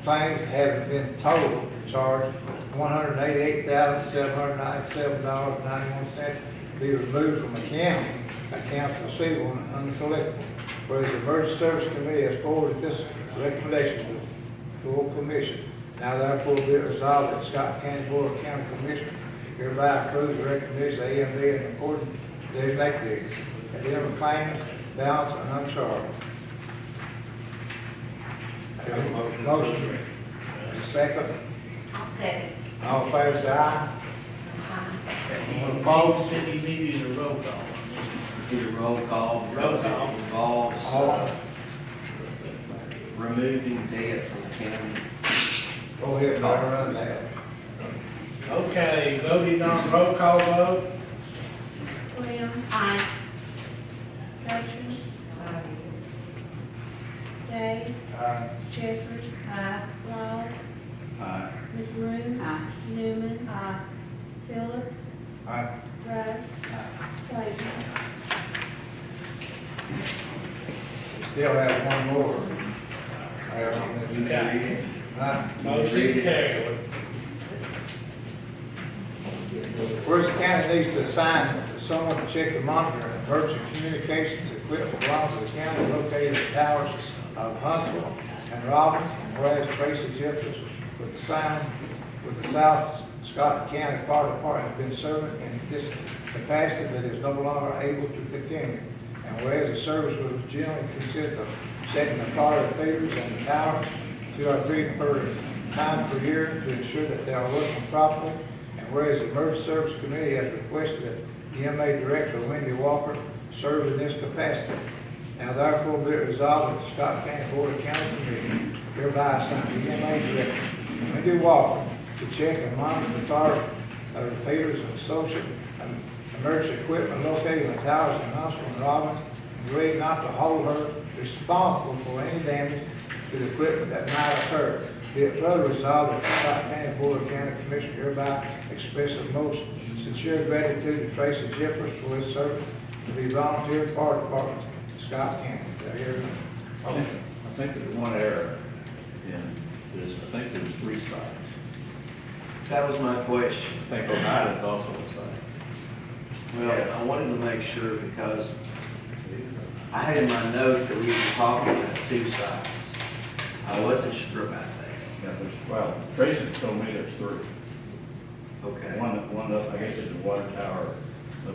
claims have been total charged $188,797.91 be removed from accounts receivable and uncollectible. Whereas the Emergency Service Committee has forwarded this recommendation to the full commission. Now therefore be it resolved that Scott County Board of County Commissioners hereby approves the recommendation of AMB in accordance to designate the additional claims, balance, and uncharged. Motion. Second. I'll second. All in favor, say aye. You Opposed? said you needed a roll call. Need a roll call. Roll call. Involves All. removing debt from the county. Go ahead and run that. Okay, voting on roll call vote. Williams, Aye. Felcher, Day, Jeffers, Laws, McBroom, Newman, Phillips, Russ, Slavin. Still have one more. You got it. Motion carried. Whereas the county needs to assign someone to check and monitor emergency communications equipment belongs to the county located at towers of Huntsville and Robbins, and whereas Tracy Jeffers with the South Scott County Fire Department has been serving in this capacity but is no longer able to continue. And whereas the service was generally consist of checking the fire feeders and the towers 2 or 3 times per year to ensure that they are working properly. And whereas the Emergency Service Committee has requested that EMA Director Wendy Walker serve in this capacity. Now therefore be it resolved that the Scott County Board of County Commissioners hereby assign the EMA Director Wendy Walker to check and monitor the fire Peters and Associates, emergency equipment located in the towers in Huntsville and Robbins, and agreed not to hold her responsible for any damage to the equipment that might occur. Be it further resolved that the Scott County Board of County Commissioners hereby expresses most sincere gratitude to Tracy Jeffers for his service to be volunteer fire department in Scott County. Do I hear a motion? I think there's one error in this, I think there's 3 sites. That was my question. I think Oneida's also a site. Well, I wanted to make sure because I had in my note that we were talking about 2 sites. I wasn't sure about that. Yeah, well, Tracy told me there's 3. Okay. One up, I guess it's the water tower.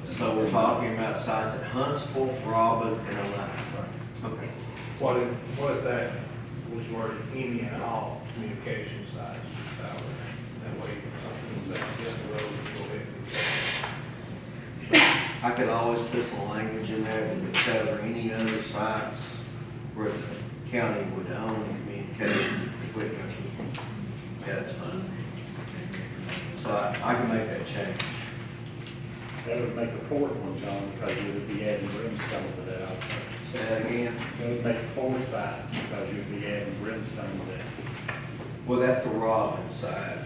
So we're talking about sites at Huntsville, Robbins, and Oneida. Okay. What if that was worded any and all communication sites, that way, something that's down the road, go ahead and I could always put some language in there that would cover any other sites where the county would own communication equipment. Yeah, that's fine. So I can make that change. That would make a 4th one, John, because you would be adding brimstone to that also. Say that again? That would make 4 sides because you'd be adding brimstone to that. Well, that's the Robbins side.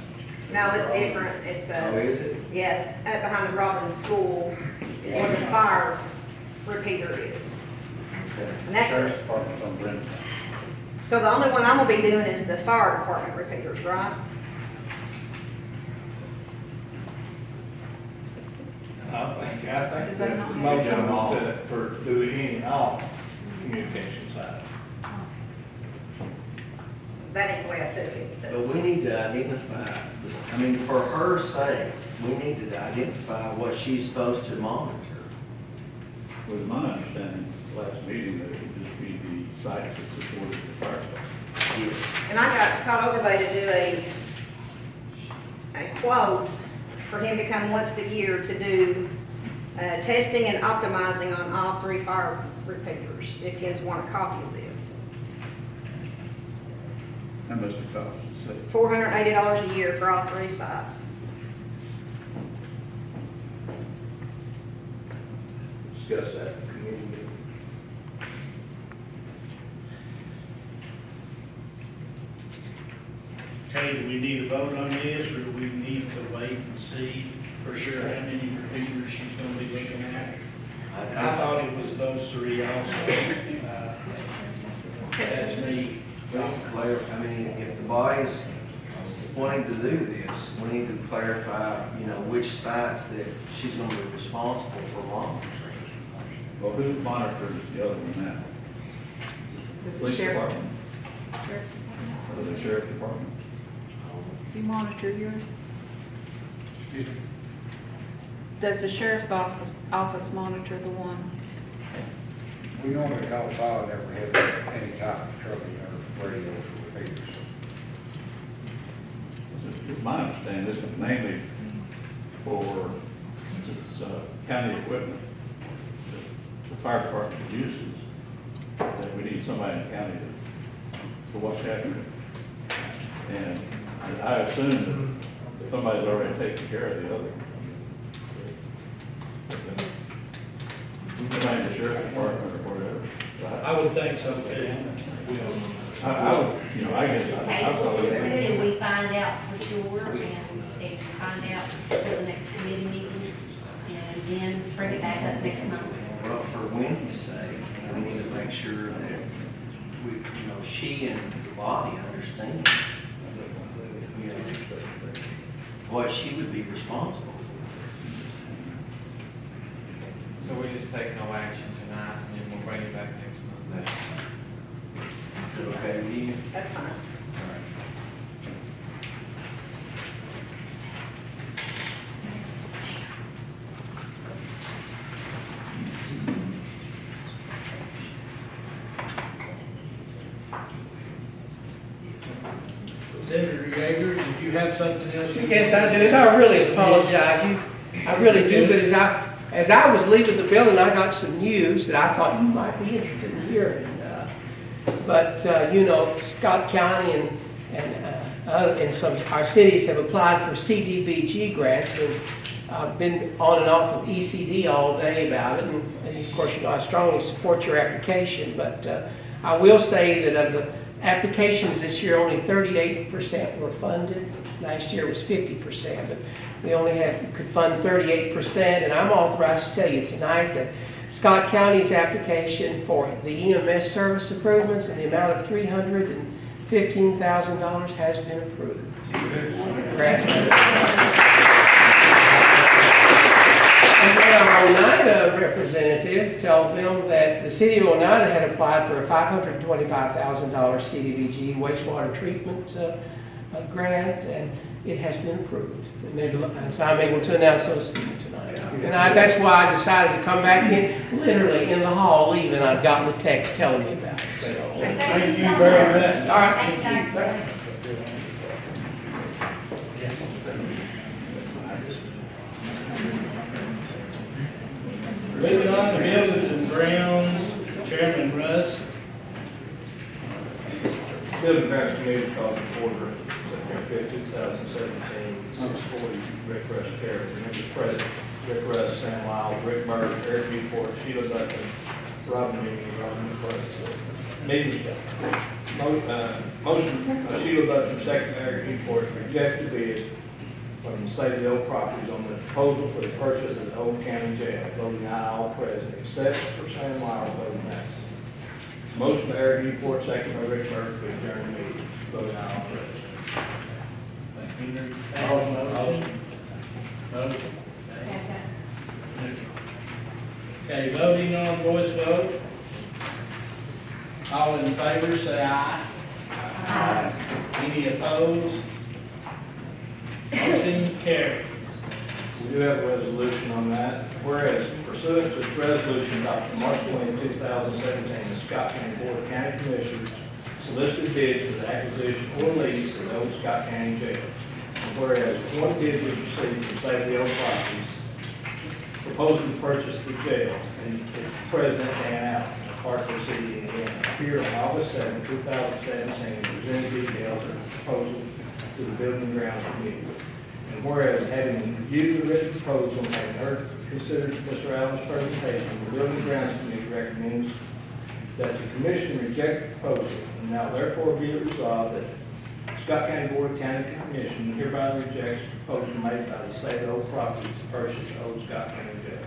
No, it's different. It's, Oh, is it? yes, up behind the Robbins School is where the fire repeater is. Okay. And that's, Sheriff's Department's on brimstone. so the only one I'm gonna be doing is the fire department repeaters, right? I think Did they the not? motion was to, for doing any and all communication sites. That ain't the way I took it. but- But we need to identify, this. I mean, for her sake, we need to identify what she's supposed to monitor. It was my understanding last meeting that it would just be the sites that supported the fire department. Yes. And I got Todd Overbay to do a quote for him to come once a year to do testing and optimizing on all 3 fire repeaters, if you guys want a copy of this. How much it cost? So, $480 a year for all 3 sites. Discuss that in committee meeting. Okay, do we need a vote on this, or do we need to wait and see for sure how many repeaters she's gonna be looking at? I thought it was those 3 also. That's me. Clarify, I mean, if the body's wanting to do this, we need to clarify, you know, which sites that she's gonna be responsible for monitoring. well, who monitors the other one now? Does Police the sheriff, department, or the sheriff department? you monitor yours? Does the sheriff's office monitor the one? We normally call fire never have any type of trouble or radios or repeaters. It's my understanding, this is mainly for, since it's county equipment that the fire department uses, that we need somebody in the county to watch after it. And I assume that somebody's already taken care of the other. Somebody in the sheriff's department or whatever. I would think so too. I would, you know, I guess I Okay, thought well, it until we find out for sure, and if we find out for the next committee meeting, and then bring it back up next month. Well, for Wendy's sake, we need to make sure that we, you know, she and the body understand, you know, what she would be responsible for. So we just take no action tonight, and then we'll bring it back next month. That's okay with you? That's fine. Senator Yeager, did you have something else? Yes, I do, and I really apologize. I really do, but as I was leaving the building, I got some news that I thought you might be interested in hearing. But, you know, Scott County and and our cities have applied for CDBG grants, and I've been on and off with ECD all day about it, and of course, I strongly support your application, but I will say that of the applications this year, only 38% were funded. Last year was 50%, but we only could fund 38%, and I'm authorized to tell you tonight that Scott County's application for the EMS service improvements in the amount of $315,000 has been approved. Congratulations. And then our Oneida representative told them that the city of Oneida had applied for a $525,000 CDBG wastewater treatment grant, and it has been approved. So I'm able to announce those to you tonight. And that's why I decided to come back in, literally in the hall leaving, I've gotten the text telling me about it. So, Thank you very much. all right, thank you. Moving on to buildings and grounds, Chairman Russ. Building Grounds Committee called to order September 5th, 2017, 640 Rick Russ Terrace. Members present, Rick Russ, Sam Lyle, Rick Bird, Eric Newport, Sheila Dutton, Robin Newman, Robin McCarthy. Meeting. Motion, Sheila Dutton, second, Eric Newport, reject the bid from the State of the Old Properties on the proposal for the purchase of the Old County Jail. Voting aye, all present, except for Sam Lyle, voting nay. Motion by Eric Newport, second by Rick Burke, to adjourn the meeting. Voting aye, all present. Motion. Okay, voting on voice vote. All in favor, say aye. Aye. Any opposed? Motion carried. We do have a resolution on that. Whereas pursuant to this resolution adopted March 20, 2017, the Scott County Board of County Commissioners solicited bids for the acquisition or lease of the old Scott County Jail. And whereas one bid was received from State of the Old Properties proposing to purchase the jail, and its president, Dan Allen, of Hartsville City, Indiana, appeared on August 7, 2017, and presented details of the proposal to the Building and Grounds Committee. And whereas having reviewed the written proposal and having heard, considered Mr. Allen's presentation, the Building and Grounds Committee recommends that the commission reject the proposal, and now therefore be it resolved that Scott County Board of County Commission hereby rejects the proposal made by the State of Old Properties to purchase the old Scott County Jail.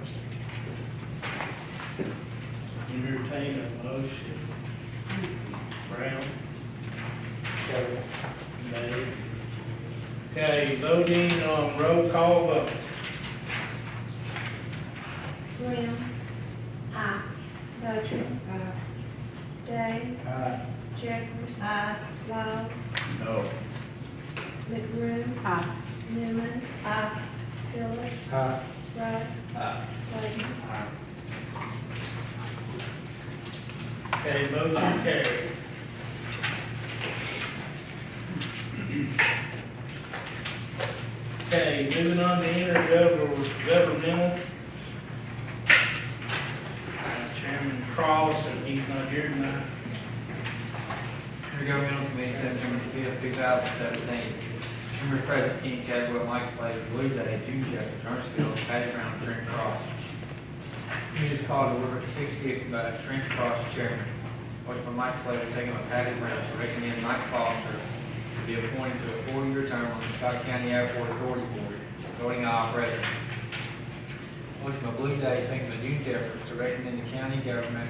Entertain a motion. Brown. Dave. Okay, voting on roll call vote. Brown. Aye. Butcher. Aye. Day. Aye. Jeffers. Aye. Wiles. No. McBroom. Aye. Newman. Aye. Phillips. Aye. Rice. Aye. Slayton. Okay, motion carried. Okay, moving on to intergovernmental. Chairman Cross, and he's not here tonight. Intergovernmental Committee, September 5th, 2017. Members present, Kenny Cadwell, Mike Slater, Blue Day, June Jeffers, Ernest Field, Patty Brown, Trent Cross. Meeting is called to order at 6:50 by Trent Cross, Chairman. Motion by Mike Slater, second by Patty Brown, to recommend Mike Foster to be appointed to a 4-year term on the Scott County Airport Authority Board. Voting aye, all present. Motion by Blue Day, second by June Jeffers, to recommend the county government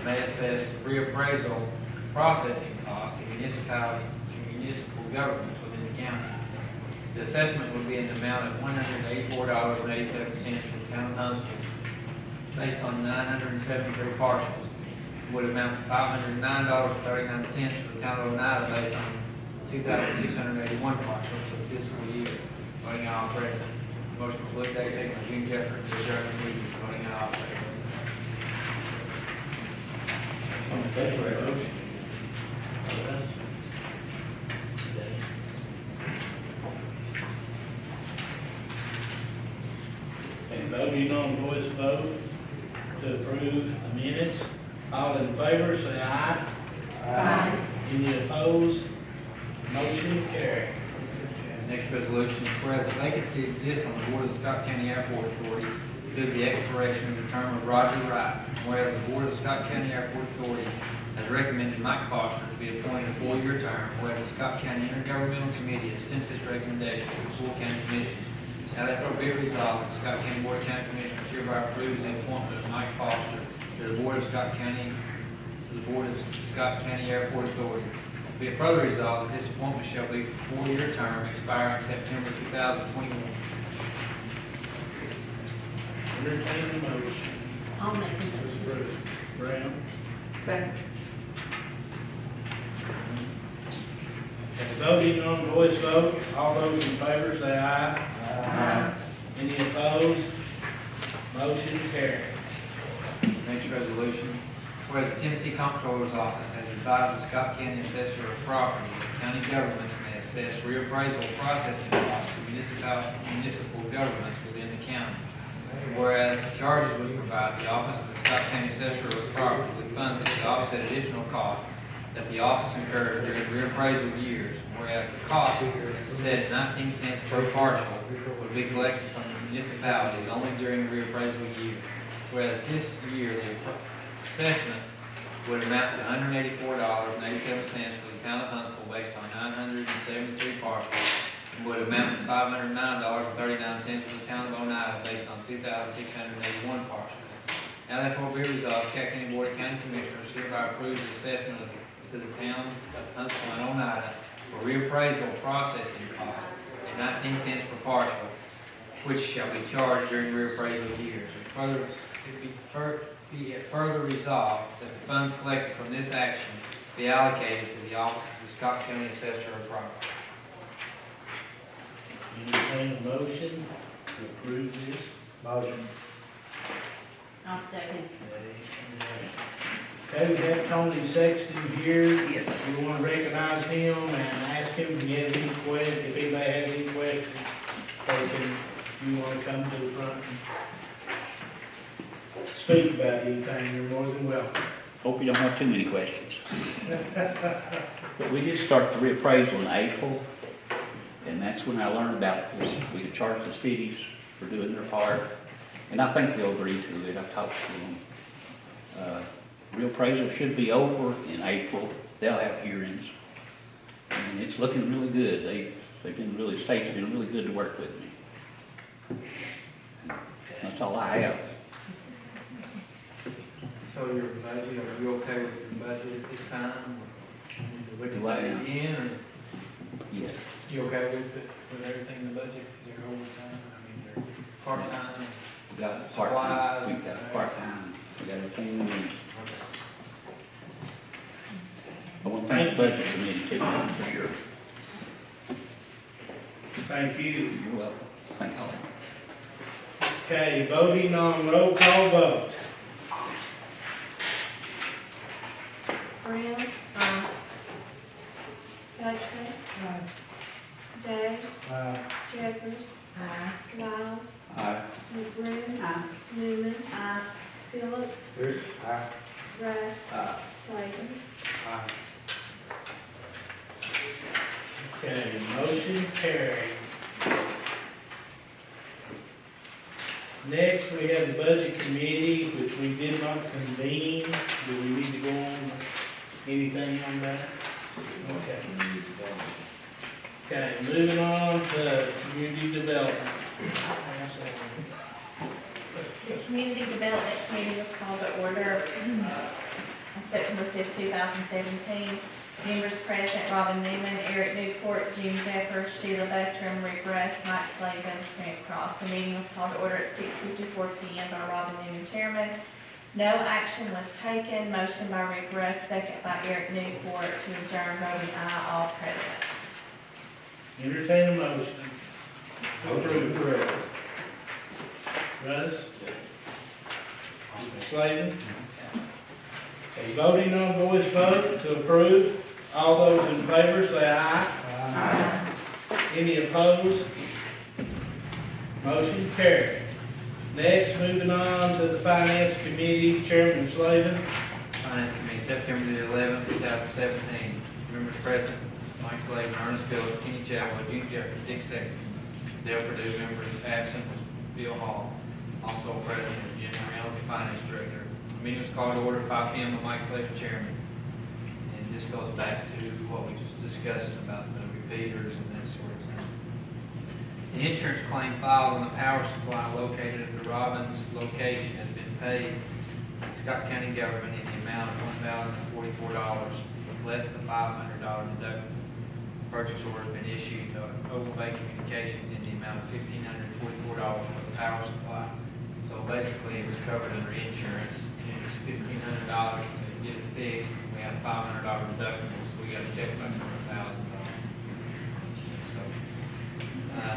may assess reappraisal processing costs to municipal governments within the county. The assessment would be in the amount of $184.87 for the town of Huntsville, based on 973 parcels. Would amount to $509.39 for the town of Oneida, based on 2,681 parcels for the fiscal year. Voting aye, all present. Motion for Blue Day, second by June Jeffers, to adjourn the meeting. Voting aye, all present. Motion. And voting on voice vote to approve the minutes. All in favor, say aye. Aye. Any opposed? Motion carried. Next resolution, whereas a vacancy exists on the board of the Scott County Airport Authority due to the expiration of the term of Roger Wright. Whereas the board of the Scott County Airport Authority has recommended Mike Foster to be appointed a 4-year term, whereas the Scott County Intergovernmental Committee has sent this recommendation to the full county commissioners. Now therefore be it resolved, the Scott County Board of County Commissioners hereby approves the appointment of Mike Foster to the board of Scott County, Airport Authority. Be it further resolved that this appointment shall be for a 4-year term expiring September 2021. Entertain a motion. I'll make it. Ms. Bruce Brown. Second. Voting on voice vote, all those in favor say aye. Aye. Any opposed? Motion carried. Next resolution, whereas the Tennessee Comptroller's Office has advised the Scott County Assessor of Property that county governments may assess reappraisal processing costs to municipal governments within the county. Whereas the charges would provide the Office of the Scott County Assessor of Property with funds that would offset additional costs that the office incurred during reappraisal years. Whereas the cost, set at 19 cents per parcel, would be collected from the municipalities only during the reappraisal year. Whereas this year, the assessment would amount to $184.87 for the town of Huntsville based on 973 parcels, and would amount to $509.39 for the town of Oneida based on 2,681 parcels. Now therefore be resolved, Scott County Board of County Commissioners hereby approves the assessment to the towns of Huntsville and Oneida for reappraisal processing costs at 19 cents per parcel, which shall be charged during reappraisal years. Be it further resolved that the funds collected from this action be allocated to the Office of the Scott County Assessor of Property. Entertain a motion to approve this. Motion. I'll second. Okay, we have Tony Sexton here. Yes. We want to recognize him and ask him if he has any questions, if anybody has any questions. Or if you want to come to the front and speak about anything, you're more than welcome. Hope you don't have too many questions. But we did start the reappraisal in April, and that's when I learned about this. We could charge the cities for doing their part, and I think they'll agree to it. I've talked to them. Reappraisal should be over in April. They'll have hearings, and it's looking really good. They've been really, state's been really good to work with me. That's all I have. So your budget, are you okay with your budget at this time? Looking at it again, or Yes. you okay with it, with everything in the budget, your overtime, your part-time? We got Supplies. part-time, we got part-time, we got everything. I want to thank the budget committee too, for sure. Thank you. You're welcome. Thank all. Okay, voting on roll call vote. Brown? Patrick? Day? Jeffers? Miles? McBroom? Newman? Phillips? Rice? Slavin? Okay, motion carried. Next, we have the budget committee, which we did not convene. Do we need to go on anything on that? Okay. Okay, moving on to community development. The Community Development Committee was called to order on September 5th, 2017. Members present: Robin Newman, Eric Newport, June Jeffers, Sheila Buttram, Rick Russ, Mike Slavin, Trent Cross. The meeting was called to order at 6:54 p.m. by Robin Newman, chairman. No action was taken. Motion by Rick Russ, second by Eric Newport to adjourn, voting aye, all present. Entertain a motion. Approve. Russ? Slavin? Okay, voting on voice vote to approve. All those in favor say aye. Aye. Any opposed? Motion carried. Next, moving on to the Finance Committee, Chairman Slavin. Finance Committee, September the 11th, 2017. present. Mike Slavin, Ernest Phillips, Kenny Chadwell, Gene Jeffries, Dick Sexton, Dale Purdue, members absent, Bill Hall. Also present is Jim Reynolds, the finance director. Meeting was called to order at 5 p.m. by Mike Slavin, chairman. And this goes back to what we just discussed about the repeaters and that sort of thing. The insurance claim filed on the power supply located at the Robbins location has been paid to the Scott County government in the amount of $1,044, with less than $500 deductible. Purchase order has been issued to Oval Bay Communications in the amount of $1,544 for the power supply. So basically, it was covered under insurance, and it was $1,500 to get it fixed. We had a $500 deductible, so we got a check back for $1,000. So,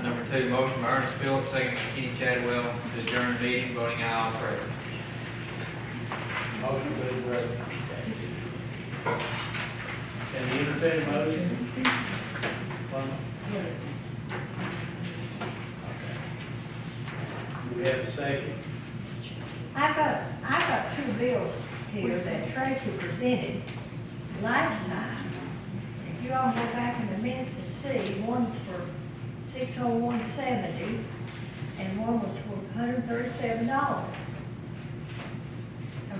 number 2, motion by Ernest Phillips, second by Kenny Chadwell, to adjourn the meeting, voting aye, all present. Motion to adjourn. Can you entertain a motion? Do we have a second? I got two bills here that Tracy presented last time. If you all go back in the minutes and see, one's for $601.70 and one was for $137. Don't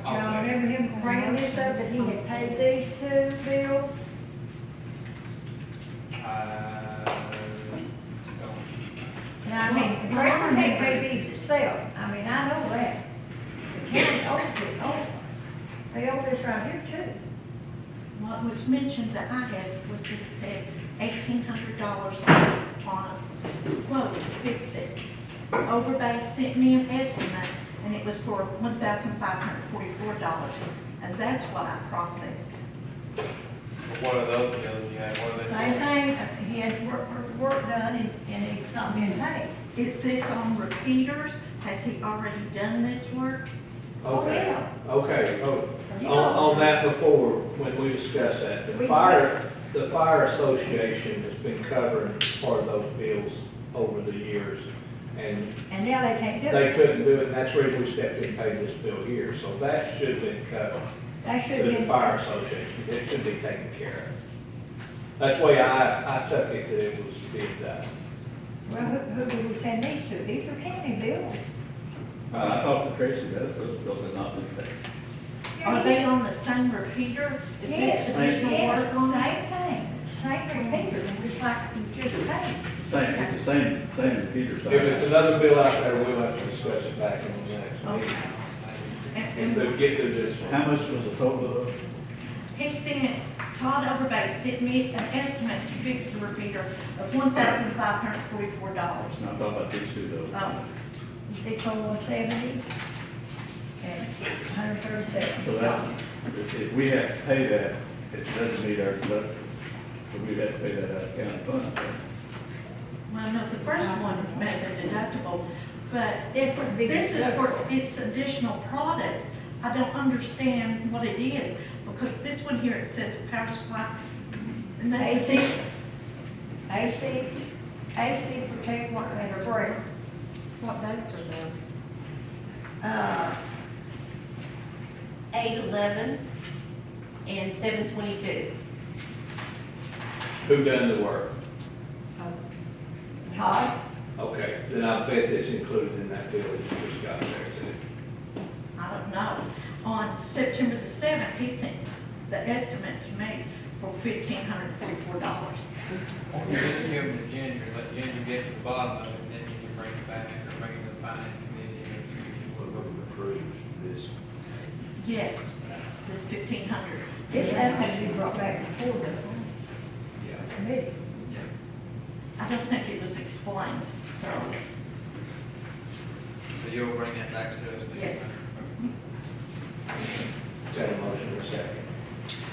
y'all remember him bringing this up, that he had paid these two bills? Now, I mean, Tracy had paid these itself, I mean, I know that. The county owes it, oh, they owe this right here too. What was mentioned that I had was it said $1,800 on a quote to fix it. Overbay sent me an estimate, and it was for $1,544, and that's what I processed. What are those bills you have? What are they for? Same thing, he had work done and he's not been paid. Is this on repeaters? Has he already done this work? Oh, Okay, yeah. okay, You on that before, when we discussed that, the fire association has been covering part of those bills over the years, and And now they can't do they it. couldn't do it, and that's the reason we stepped in and paid this bill here, so that should have been covered. That should have The been. fire association, it should be taken care of. That's the way I took it, that it was being done. Well, who did we send these to? These are county bills. I talked to Tracy about it, those bills have not been paid. Are they on the same repeater? Is Yes, this additional work on it? same thing, same repeater, just like you just paid. Same, it's the same repeater If it's another bill out there, we'll have to discuss it back in the next meeting. If they get to this one. How much was the total of? He sent, Todd Overbay sent me an estimate to fix the repeater of $1,544. No, I'm talking about these two though. Oh, $601.70 and $137. So that, if we have to pay that, it doesn't meet our deductible, so we'd have to pay that out of county funds. Right? well, no, the first one met the deductible, but This would be. this is for, it's additional products. I don't understand what it is, because this one here, it says power supply, and that's. AC protect what and a break. What dates are those? 8/11 and 7/22. Who done the work? Todd? Okay, then I bet that's included in that bill that you just got there too. I don't know. On September the 7th, he sent the estimate to me for $1,544. You just give them to Ginger, let Ginger get to the bottom of it, and then you can bring it back, or bring it to the finance committee, and We're going to approve this. Yes, this 1,500. This has to be brought back before the committee. I don't think it was explained thoroughly. so you'll bring that back to us. Yes. Got a motion in a second.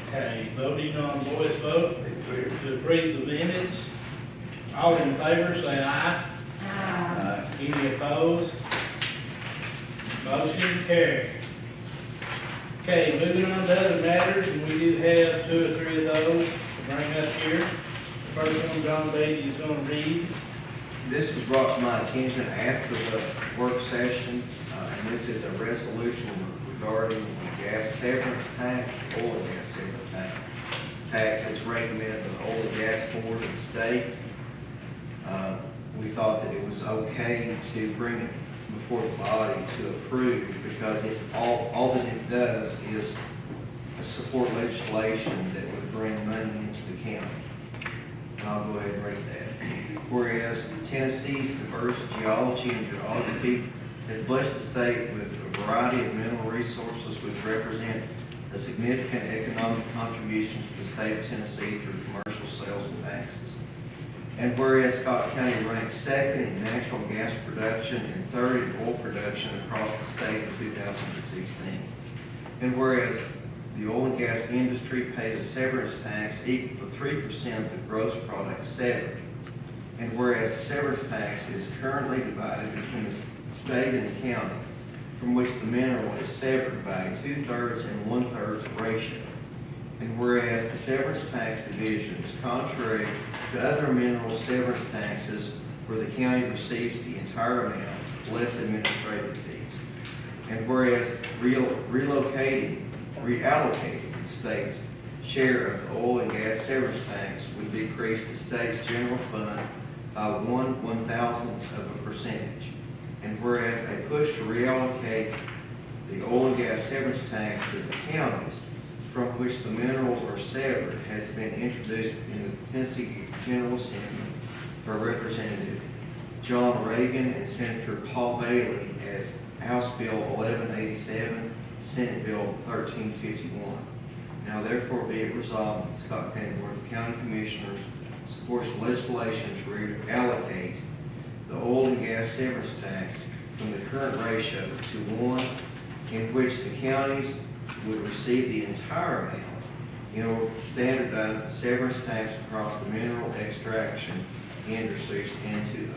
Okay, voting on voice vote to approve the minutes. All in favor, say aye. Any opposed? Motion carried. Okay, moving on to other matters, and we do have 2 or 3 of those to bring up here. The first one, John Beatty is going to read. This was brought to my attention after the work session, and this is a resolution regarding the gas severance tax, oil and gas severance tax. tax that's recommended by the Oil and Gas Board of the state. We thought that it was okay to bring it before the body to approve, because all that it does is support legislation that would bring money into the county. And I'll go ahead and read that. Whereas Tennessee's diverse geology and geography has blessed the state with a variety of mineral resources which represent a significant economic contribution to the state of Tennessee through commercial sales and taxes. And whereas Scott County ranks second in natural gas production and third in oil production across the state in 2016. And whereas the oil and gas industry pays a severance tax equal to 3% of the gross product severed. And whereas severance tax is currently divided between the state and the county, from which the mineral is severed by a 2/3 and 1/3 ratio. And whereas the severance tax division is contrary to other mineral severance taxes where the county receives the entire amount, less administrative fees. And whereas reallocating the state's share of the oil and gas severance tax would decrease the state's general fund by 1/1000th%. And whereas a push to reallocate the oil and gas severance tax to the counties from which the minerals are severed has been introduced in the Tennessee General Assembly by Representative John Reagan and Senator Paul Bailey as House Bill 1187, Senate Bill 1351. Now therefore be it resolved that the Scott County Board of County Commissioners supports legislation to reallocate the oil and gas severance tax from the current ratio to 1 in which the counties would receive the entire amount in order to standardize the severance tax across the mineral extraction industries and to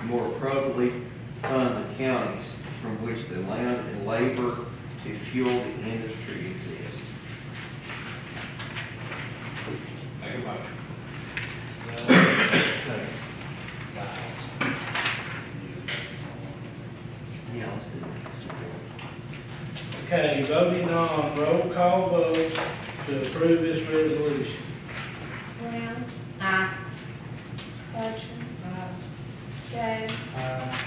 more appropriately fund the counties from which the land and labor to fuel the industry exists. Make a motion. Yeah, let's do Okay, voting on roll call vote to approve this resolution. Brown, Aye. Hutchins, Gay, Aye.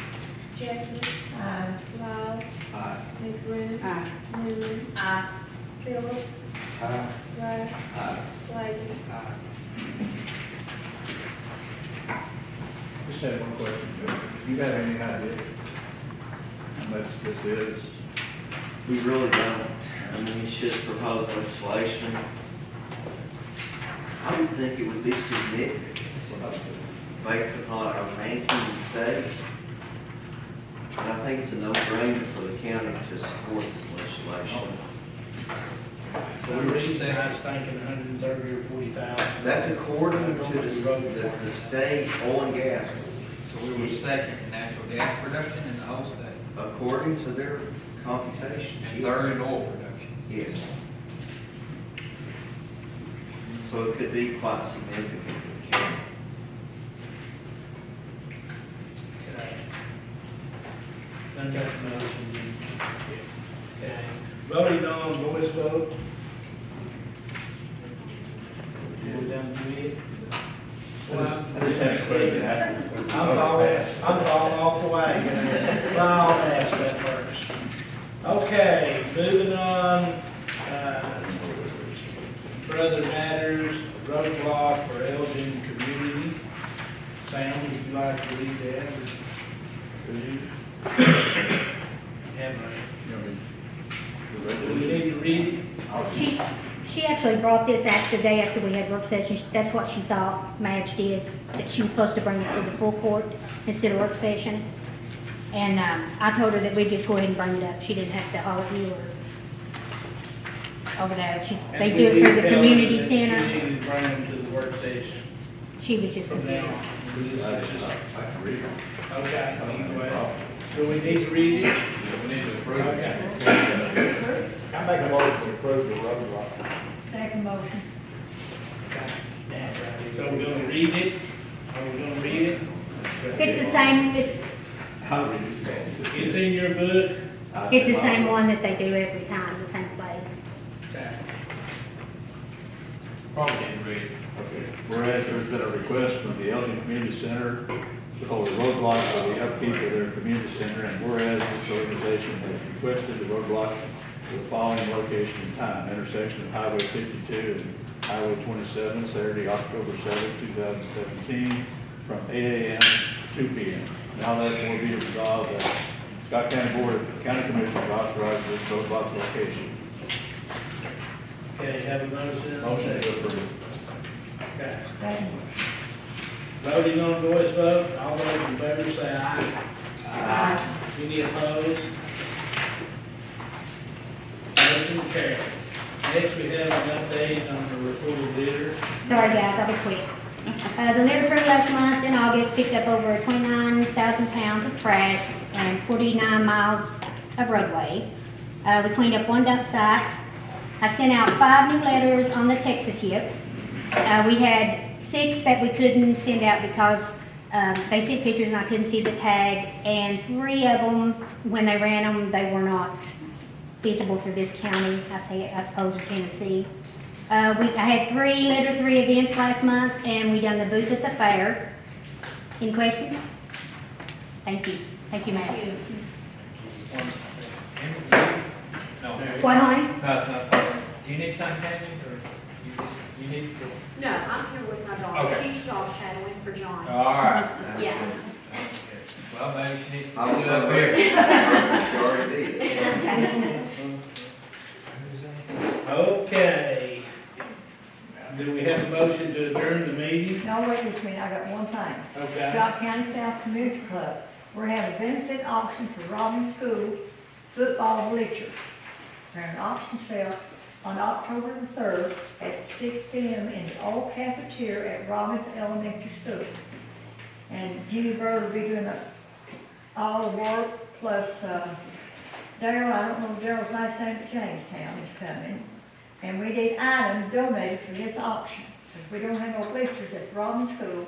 Jacobs, Aye. Miles, Aye. McBroom, Aye. Newman, Aye. Phillips, Rice, Aye. Slavy. Just have one question, Joe. Do you have any idea how much this is? We really don't. I mean, it's just proposed legislation. I would think it would be significant based upon our ranking in the state. But I think it's a no-brainer for the county to support this legislation. For the reason I was thinking 130 or 40,000. That's according to the state oil and gas. So we were second in natural gas production in the whole state, According to their computation. and third in oil production. Yes. So it could be quite significant for the county. Okay. Done got the motion. Okay. Voting on voice vote. We done do it? Well, I just have a question. I'm falling off the wagon. Well, I'll ask that first. Okay, moving on, for other matters, roadblock for Elgin community. Sam, would you like to read that? Do we need to read it? She actually brought this out the day after we had work session. That's what she thought Madge did, that she was supposed to bring it to the full court instead of work session. And I told her that we'd just go ahead and bring it up. She didn't have to haul it you or over there. They do it for the community center. She needed to bring them to the work session She was just from now confused. on. We just- I can read them. Okay, either way. Do we need to read it? We need to approve it. Okay. I make a motion to approve the roadblock. Second motion. So we're gonna read it? Are we gonna read it? It's the same, It's in your book? it's the same one that they do every time, the same place. Okay. Probably didn't read it. Okay. Whereas there's been a request from the Elgin Community Center to hold a roadblock for the upkeep of their community center, and whereas this organization has requested the roadblock for the following location and time: intersection of Highway 52 and Highway 27, Saturday, October 7th, 2017, from 8 a.m. to 2 p.m. Now therefore be resolved that Scott County Board of County Commissioners authorizes this roadblock location. Okay, have a motion? Motion to approve. Okay. Second. Voting on voice vote, all those in favor say aye. Aye. Any opposed? Motion carried. Next, we have an update on the report of bidders. Sorry guys, I'll be quick. The litter crew last month in August picked up over 29,000 pounds of trash and 49 miles of roadway. We cleaned up one dump site. I sent out 5 new letters on the Texas tip. We had 6 that we couldn't send out because they sent pictures and I couldn't see the tag, and 3 of them, when they ran them, they were not feasible for this county, I suppose, or Tennessee. I had 3 Letter 3 events last month, and we done the booth at the fair. Any questions? Thank you. Thank you, Matt. No. What, honey? No. Do you need something, Tammy, or you need to? No, I'm here with my daughter. Okay. She's job shadowing for John. All right. Yeah. Well, maybe she needs to I was sit up up here. here. She already did. Okay. Do we have a motion to adjourn the meeting? No, wait just a minute, I got one thing. Okay. Scott County South Community Club, we're having a benefit auction for Robbins School football bleachers. They're an auction sale on October the 3rd at 6 p.m. in the old cafeteria at Robbins Elementary School. And Jimmy Bird will be doing all the work, plus Darryl, I don't know Darryl's last name, but Jamestown is coming. And we need items donated for this auction, because we don't have no bleachers at Robbins School,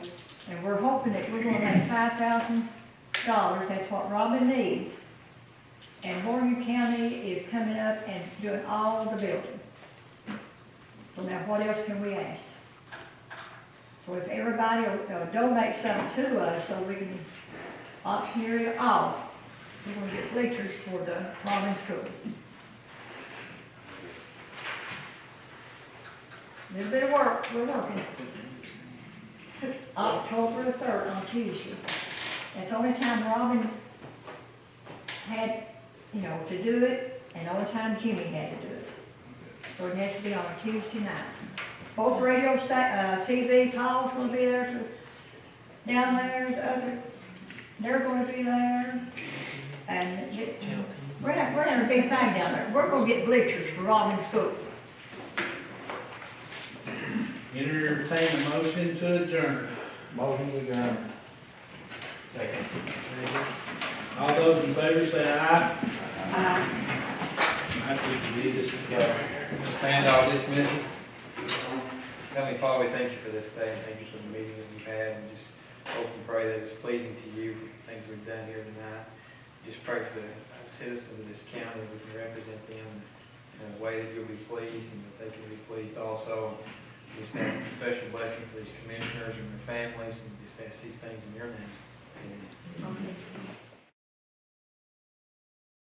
and we're hoping that we're gonna make $5,000, that's what Robin needs. And Morgan County is coming up and doing all the building. So now what else can we ask? So if everybody will donate something to us so we can auctioneer it off, we're gonna get bleachers for the Robin School. Little bit of work, we're working. October the 3rd on Tuesday. That's the only time Robin had, to do it, and the only time Jimmy had to do it. So it has to be on a Tuesday night. Both radio TV calls gonna be there down there, the other, they're gonna be there. And we're having a big thing down there. We're gonna get bleachers for Robin School. Entertain a motion to adjourn. Motion to adjourn. Second. All those in favor say aye. I think we need this together. Stand all dismisses. Heavenly Father, we thank you for this day, and thank you for the meeting that we've had, and just hope and pray that it's pleasing to you, the things we've done here tonight. Just pray for the citizens of this county, that we can represent them in a way that you'll be pleased, and that they can be pleased also. Just ask a special blessing for these commissioners and their families, and just ask these things in your name. Amen. Okay.